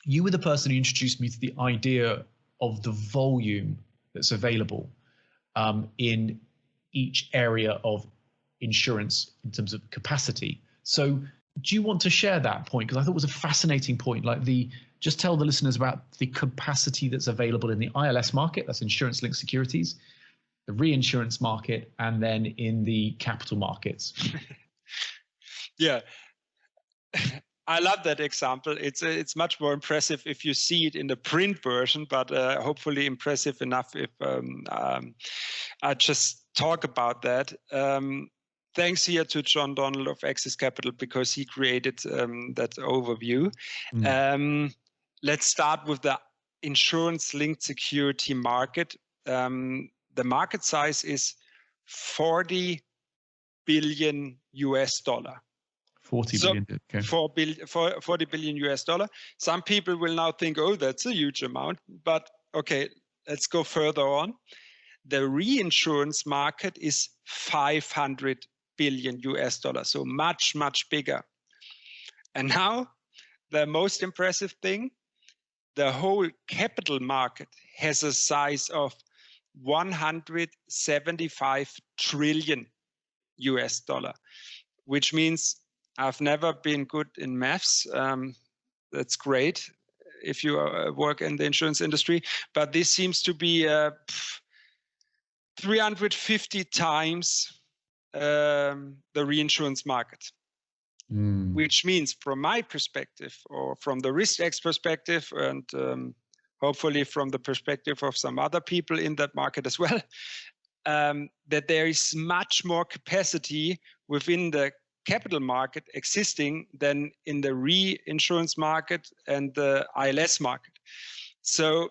you were the person who introduced me to the idea of the volume that's available in each area of insurance in terms of capacity. So do you want to share that point? Because I thought it was a fascinating point, like just tell the listeners about the capacity that's available in the ILS market, that's insurance-linked securities, the reinsurance market, and then in the capital markets. Yeah. I love that example. It's much more impressive if you see it in the print version, but hopefully impressive enough if I just talk about that. Thanks here to John Donald of Access Capital, because he created that overview. Let's start with the insurance-linked security market. The market size is $40 billion. 40 billion. Okay. 40 billion US dollar. Some people will now think, oh, that's a huge amount. But okay, let's go further on. The reinsurance market is 500 billion US dollars, so much, much bigger. And now the most impressive thing, the whole capital market has a size of 175 trillion US dollar, which means I've never been good in maths. That's great if you work in the insurance industry, but this seems to be 350 times the reinsurance market, which means from my perspective, or from the RYSKEX perspective, and hopefully from the perspective of some other people in that market as well, that there is much more capacity within the capital market existing than in the reinsurance market and the ILS market. So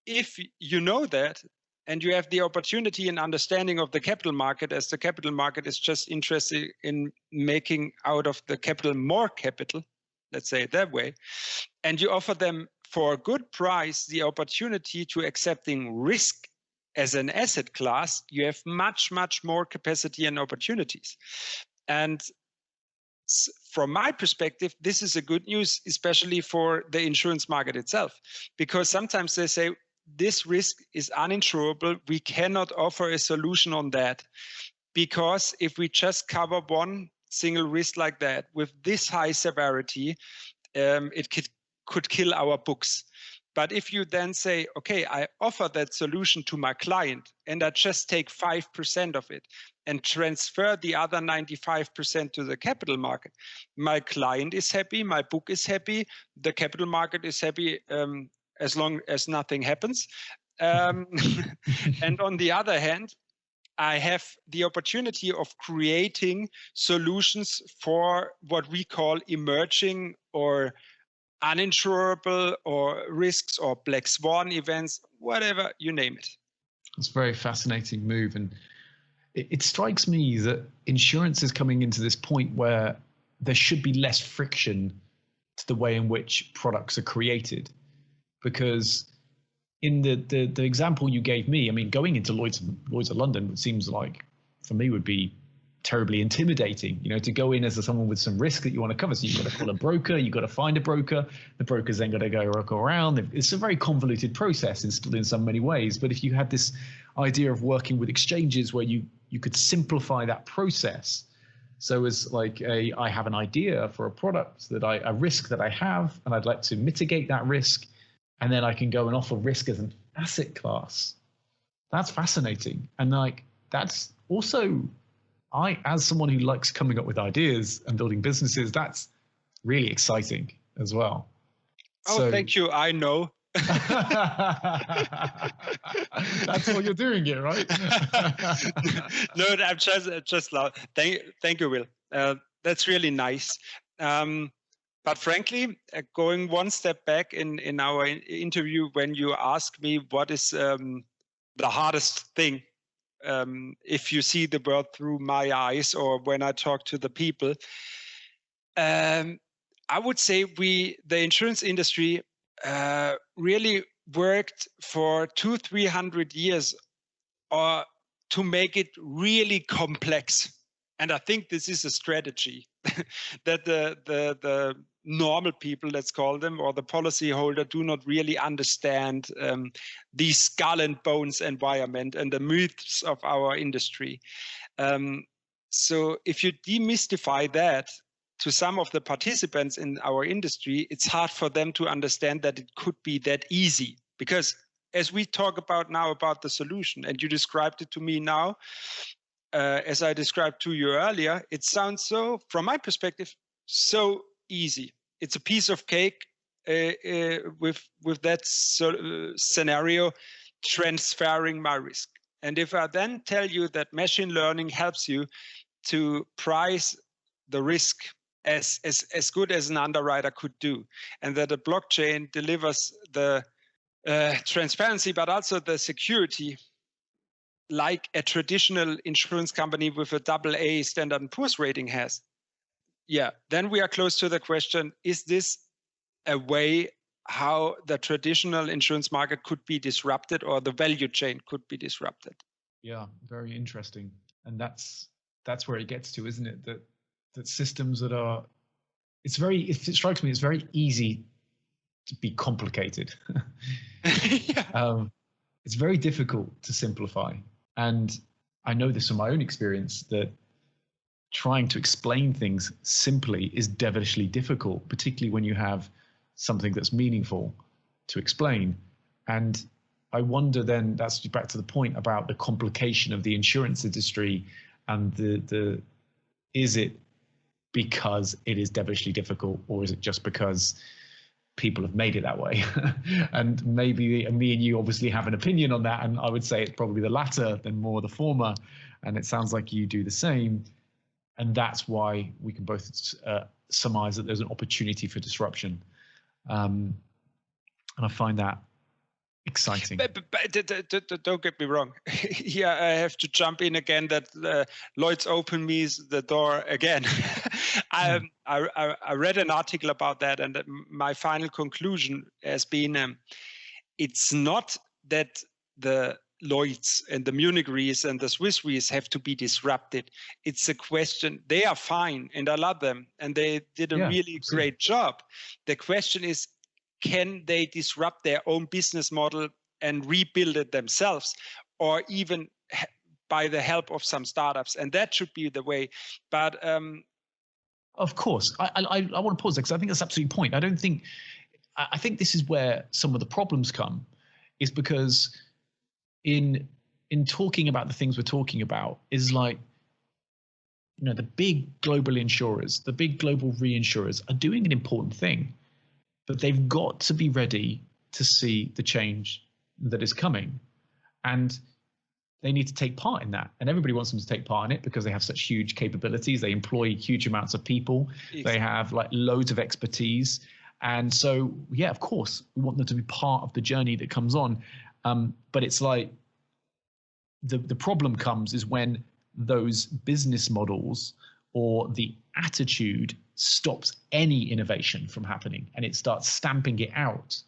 if you know that, and you have the opportunity and understanding of the capital market, as the capital market is just interested in making out of the capital more capital, let's say it that way, and you offer them for a good price the opportunity to accepting risk as an asset class, you have much, much more capacity and opportunities. And from my perspective, this is a good news, especially for the insurance market itself, because sometimes they say, this risk is uninsurable. We cannot offer a solution on that, because if we just cover one single risk like that with this high severity, it could kill our books. But if you then say, okay, I offer that solution to my client and I just take 5% of it and transfer the other 95% to the capital market, my client is happy, my book is happy, the capital market is happy, as long as nothing happens. And on the other hand, I have the opportunity of creating solutions for what we call emerging or uninsurable or risks or black swan events, whatever you name it. It's a very fascinating move. And it strikes me that insurance is coming into this point where there should be less friction to the way in which products are created. Because in the example you gave me, I mean, going into Lloyd's of London, it seems like for me would be terribly intimidating, to go in as someone with some risk that you want to cover. So you've got to call a broker, you've got to find a broker, the broker's then got to go around. It's a very convoluted process in so many ways. But if you had this idea of working with exchanges where you could simplify that process, so as like I have an idea for a product a risk that I have, and I'd like to mitigate that risk, and then I can go and offer risk as an asset class. That's fascinating. And that's also, as someone who likes coming up with ideas and building businesses, that's really exciting as well. Oh, thank you. I know. That's what you're doing here, right? No, I'm just loud. Thank you, Will. That's really nice. But frankly, going one step back in our interview, when you asked me what is the hardest thing if you see the world through my eyes or when I talk to the people. I would say the insurance industry really worked for 200-300 years to make it really complex. And I think this is a strategy that the normal people, let's call them, or the policyholder do not really understand the skull and bones environment and the myths of our industry. So if you demystify that to some of the participants in our industry, it's hard for them to understand that it could be that easy. Because as we talk about now about the solution, and you described it to me now, as I described to you earlier, it sounds so, from my perspective, so easy. It's a piece of cake with that scenario, transferring my risk. And if I then tell you that machine learning helps you to price the risk as good as an underwriter could do, and that a blockchain delivers the transparency, but also the security, like a traditional insurance company with a AA Standard & Poor's rating has, yeah, then we are close to the question, is this a way how the traditional insurance market could be disrupted or the value chain could be disrupted? Yeah, very interesting. And that's where it gets to, isn't it? That systems that are, it strikes me, it's very easy to be complicated. Yeah. It's very difficult to simplify. And I know this from my own experience, that trying to explain things simply is devilishly difficult, particularly when you have something that's meaningful to explain. And I wonder then, that's back to the point about the complication of the insurance industry, and the is it because it is devilishly difficult, or is it just because people have made it that way? And maybe me and you obviously have an opinion on that, and I would say it's probably the latter than more the former, and it sounds like you do the same. And that's why we can both surmise that there's an opportunity for disruption, and I find that exciting. But don't get me wrong. Here I have to jump in again that Lloyd's opened me the door again. I read an article about that, and my final conclusion has been it's not that the Lloyd's and the Munich Re's and the Swiss Re's have to be disrupted. It's a question, they are fine and I love them and they did a really great job. The question is, can they disrupt their own business model and rebuild it themselves, or even by the help of some startups? And that should be the way. But of course, I want to pause there because I think that's absolutely the point. I think this is where some of the problems come, is because in talking about the things we're talking about is like, you know, the big global insurers, the big global reinsurers are doing an important thing, but they've got to be ready to see the change that is coming, and they need to take part in that. And everybody wants them to take part in it because they have such huge capabilities. They employ huge amounts of people. Exactly. They have like loads of expertise. And so, yeah, of course, we want them to be part of the journey that comes on. But it's like the problem comes is when those business models or the attitude stops any innovation from happening, and it starts stamping it out.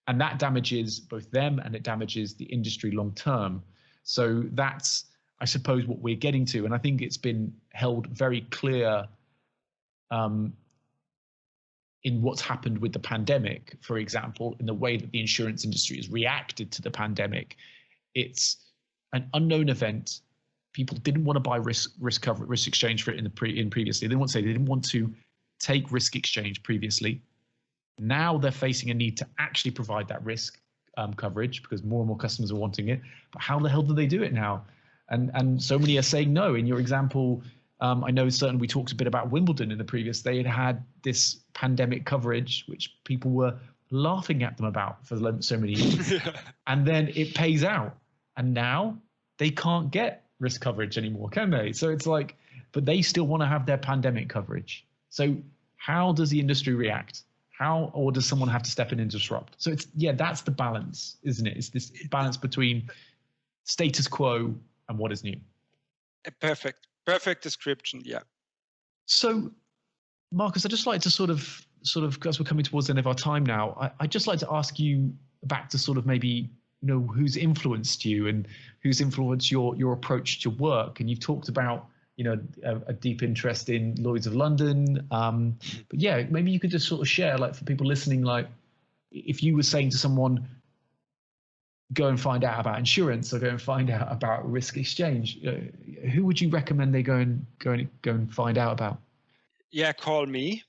And that damages both them and it damages the industry long term. So that's, I suppose, what we're getting to. And I think it's been held very clear in what's happened with the pandemic, for example, in the way that the insurance industry has reacted to the pandemic. It's an unknown event. People didn't want to buy risk exchange for it previously. They didn't want to take risk exchange previously. Now they're facing a need to actually provide that risk coverage because more and more customers are wanting it. But how the hell do they do it now? And so many are saying no. In your example, I know certainly we talked a bit about Wimbledon in the previous. They had this pandemic coverage, which people were laughing at them about for so many years. And then it pays out. And now they can't get risk coverage anymore, can they? So it's like, but they still want to have their pandemic coverage. So how does the industry react? How, or does someone have to step in and disrupt? So it's, yeah, that's the balance, isn't it? It's this balance between status quo and what is new. A perfect description. Yeah. So, Marcus, I'd just like to sort of, as we're coming towards the end of our time now, I'd just like to ask you back to sort of maybe, who's influenced you and who's influenced your approach to work. And you've talked about, a deep interest in Lloyd's of London. But yeah, maybe you could just sort of share, like, for people listening, like, if you were saying to someone, go and find out about insurance or go and find out about risk exchange, who would you recommend they go and find out about? Yeah, call me.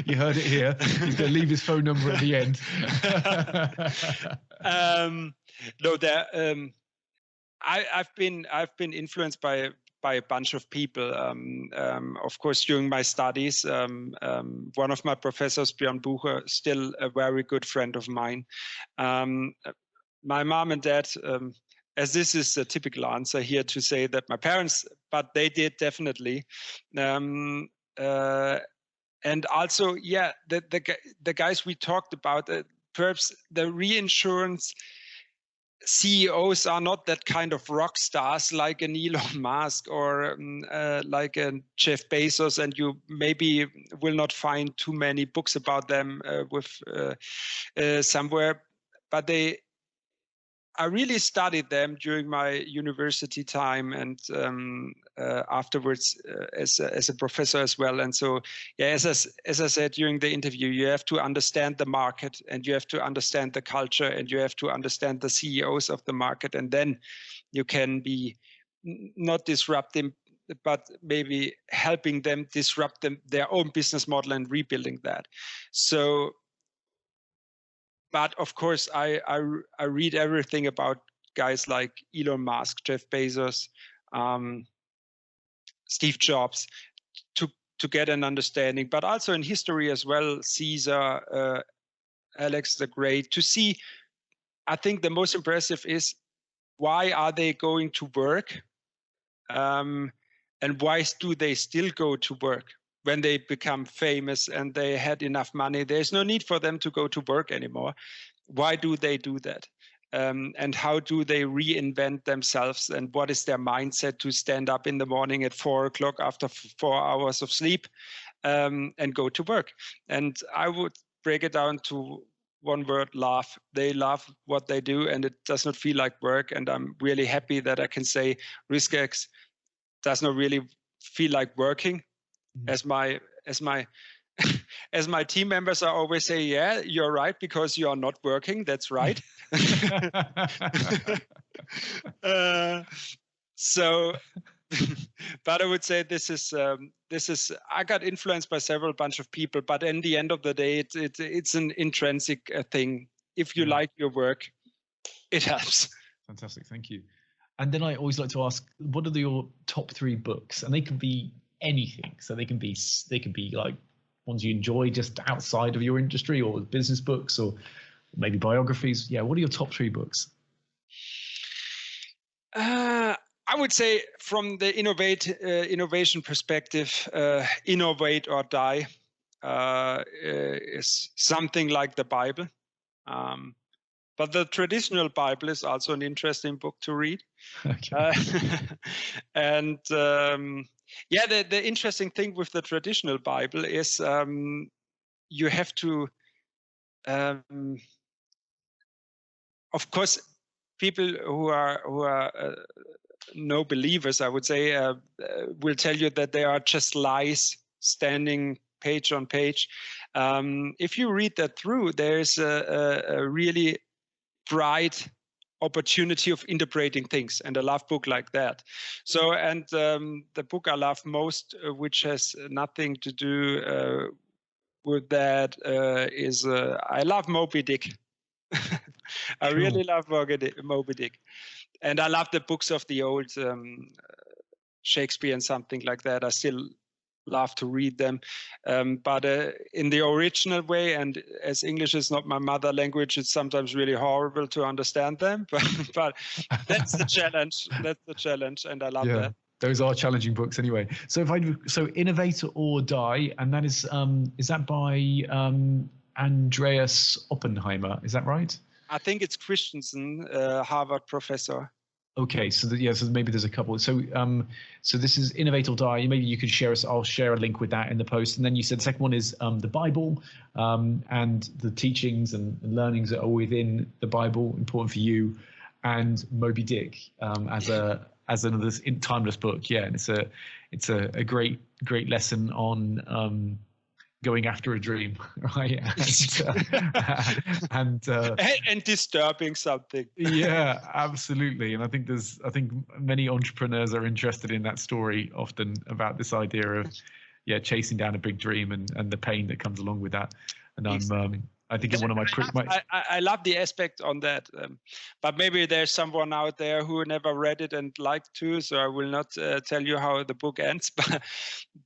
You heard it here. He's going to leave his phone number at the end. No, I've been influenced by a bunch of people. Of course, during my studies, one of my professors, Björn Bucher, still a very good friend of mine. My mom and dad, as this is a typical answer here to say that my parents, but they did definitely. And also, yeah, the guys we talked about, perhaps the reinsurance CEOs are not that kind of rock stars like an Elon Musk or like a Jeff Bezos, and you maybe will not find too many books about them somewhere. But I really studied them during my university time and afterwards as a professor as well. And so, yeah, as I said during the interview, you have to understand the market and you have to understand the culture and you have to understand the CEOs of the market. And then you can be not disrupting, but maybe helping them disrupt their own business model and rebuilding that. So, but of course, I read everything about guys like Elon Musk, Jeff Bezos, Steve Jobs, to get an understanding, but also in history as well, Caesar, Alex the Great, to see. I think the most impressive is why are they going to work, and why do they still go to work? When they become famous and they had enough money, there's no need for them to go to work anymore. Why do they do that? And how do they reinvent themselves? And what is their mindset to stand up in the morning at 4 o'clock after 4 hours of sleep and go to work? And I would break it down to one word: love. They love what they do and it does not feel like work. And I'm really happy that I can say RYSKEX does not really feel like working. As my as my team members are always say, yeah, you're right, because you are not working. That's right. So, but I would say this is I got influenced by several bunch of people, but in the end of the day, it's an intrinsic thing. If you like your work, it helps. Fantastic, thank you. And then I always like to ask, what are your top 3 books? And they can be anything. So they can be like ones you enjoy just outside of your industry, or business books, or maybe biographies. Yeah, what are your top 3 books? I would say from the innovation perspective, Innovate or Die is something like the Bible. But the traditional Bible is also an interesting book to read. Okay. And yeah, the interesting thing with the traditional Bible is you have to, of course, people who are no believers, I would say, will tell you that they are just lies standing page on page. If you read that through, there's a really bright opportunity of interpreting things, and I love book like that. So, and the book I love most, which has nothing to do with that, is I love Moby Dick. I really love Moby Dick, and I love the books of the old Shakespeare and something like that. I still love to read them, but in the original way, and as English is not my mother language, it's sometimes really horrible to understand them, but that's the challenge. That's the challenge, and I love that. Those are challenging books anyway. So so Innovator or Die, and that is that by Andreas Oppenheimer, is that right? I think it's Christensen, Harvard professor. Okay, so so maybe there's a couple. So so this is Innovate or Die. Maybe you could share us. I'll share a link with that in the post. And then you said the second one is the Bible and the teachings and learnings that are within the Bible, important for you, and Moby Dick as another timeless book. Yeah, and it's a great lesson on going after a dream, right? And disturbing something. Yeah, absolutely. And I think many entrepreneurs are interested in that story often about this idea of chasing down a big dream and the pain that comes along with that. And I think in one of I love the aspect on that, but maybe there's someone out there who never read it and liked to, so I will not tell you how the book ends.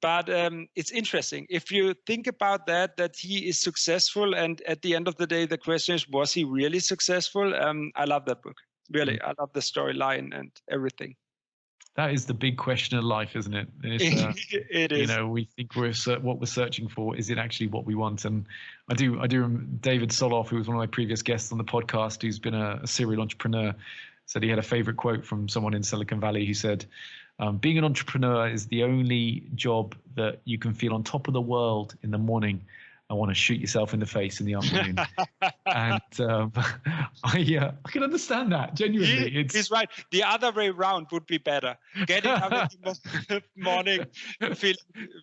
But it's interesting if you think about that he is successful, and at the end of the day, the question is, was he really successful? I love that book. Really, I love the storyline and everything. That is the big question of life, isn't it? It is. We think what we're searching for, is it actually what we want? And I do. David Soloff, who was one of my previous guests on the podcast, who's been a serial entrepreneur, said he had a favorite quote from someone in Silicon Valley who said, being an entrepreneur is the only job that you can feel on top of the world in the morning and want to shoot yourself in the face in the afternoon. And I can understand that, genuinely. He's right. The other way around would be better. Getting up in the morning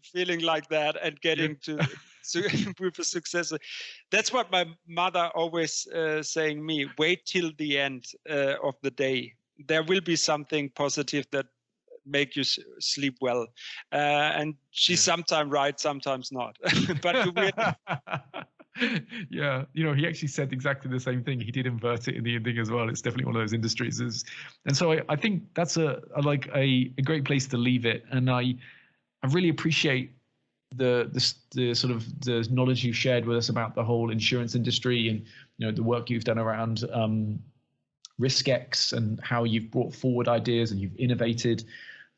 feeling like that and getting to with a success. That's what my mother always saying me, wait till the end of the day. There will be something positive that make you sleep well, and she's sometimes right, sometimes not. But you will. Yeah, he actually said exactly the same thing. He did invert it in the ending as well. It's definitely one of those industries, and so I think that's a great place to leave it. And I really appreciate the sort of the knowledge you shared with us about the whole insurance industry, and the work you've done around RYSKEX and how you've brought forward ideas and you've innovated.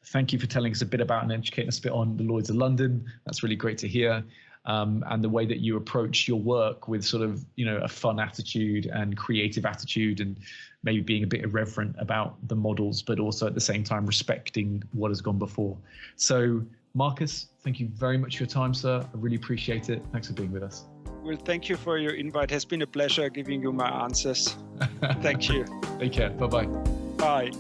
Thank you for telling us a bit about and educating us a bit on the Lloyd's of London. That's really great to hear. And the way that you approach your work with sort of, a fun attitude and creative attitude, and maybe being a bit irreverent about the models, but also at the same time respecting what has gone before. So, Marcus, thank you very much for your time, sir. I really appreciate it. Thanks for being with us. Well, thank you for your invite. It has been a pleasure giving you my answers. Thank you. Take care. Bye-bye. Bye.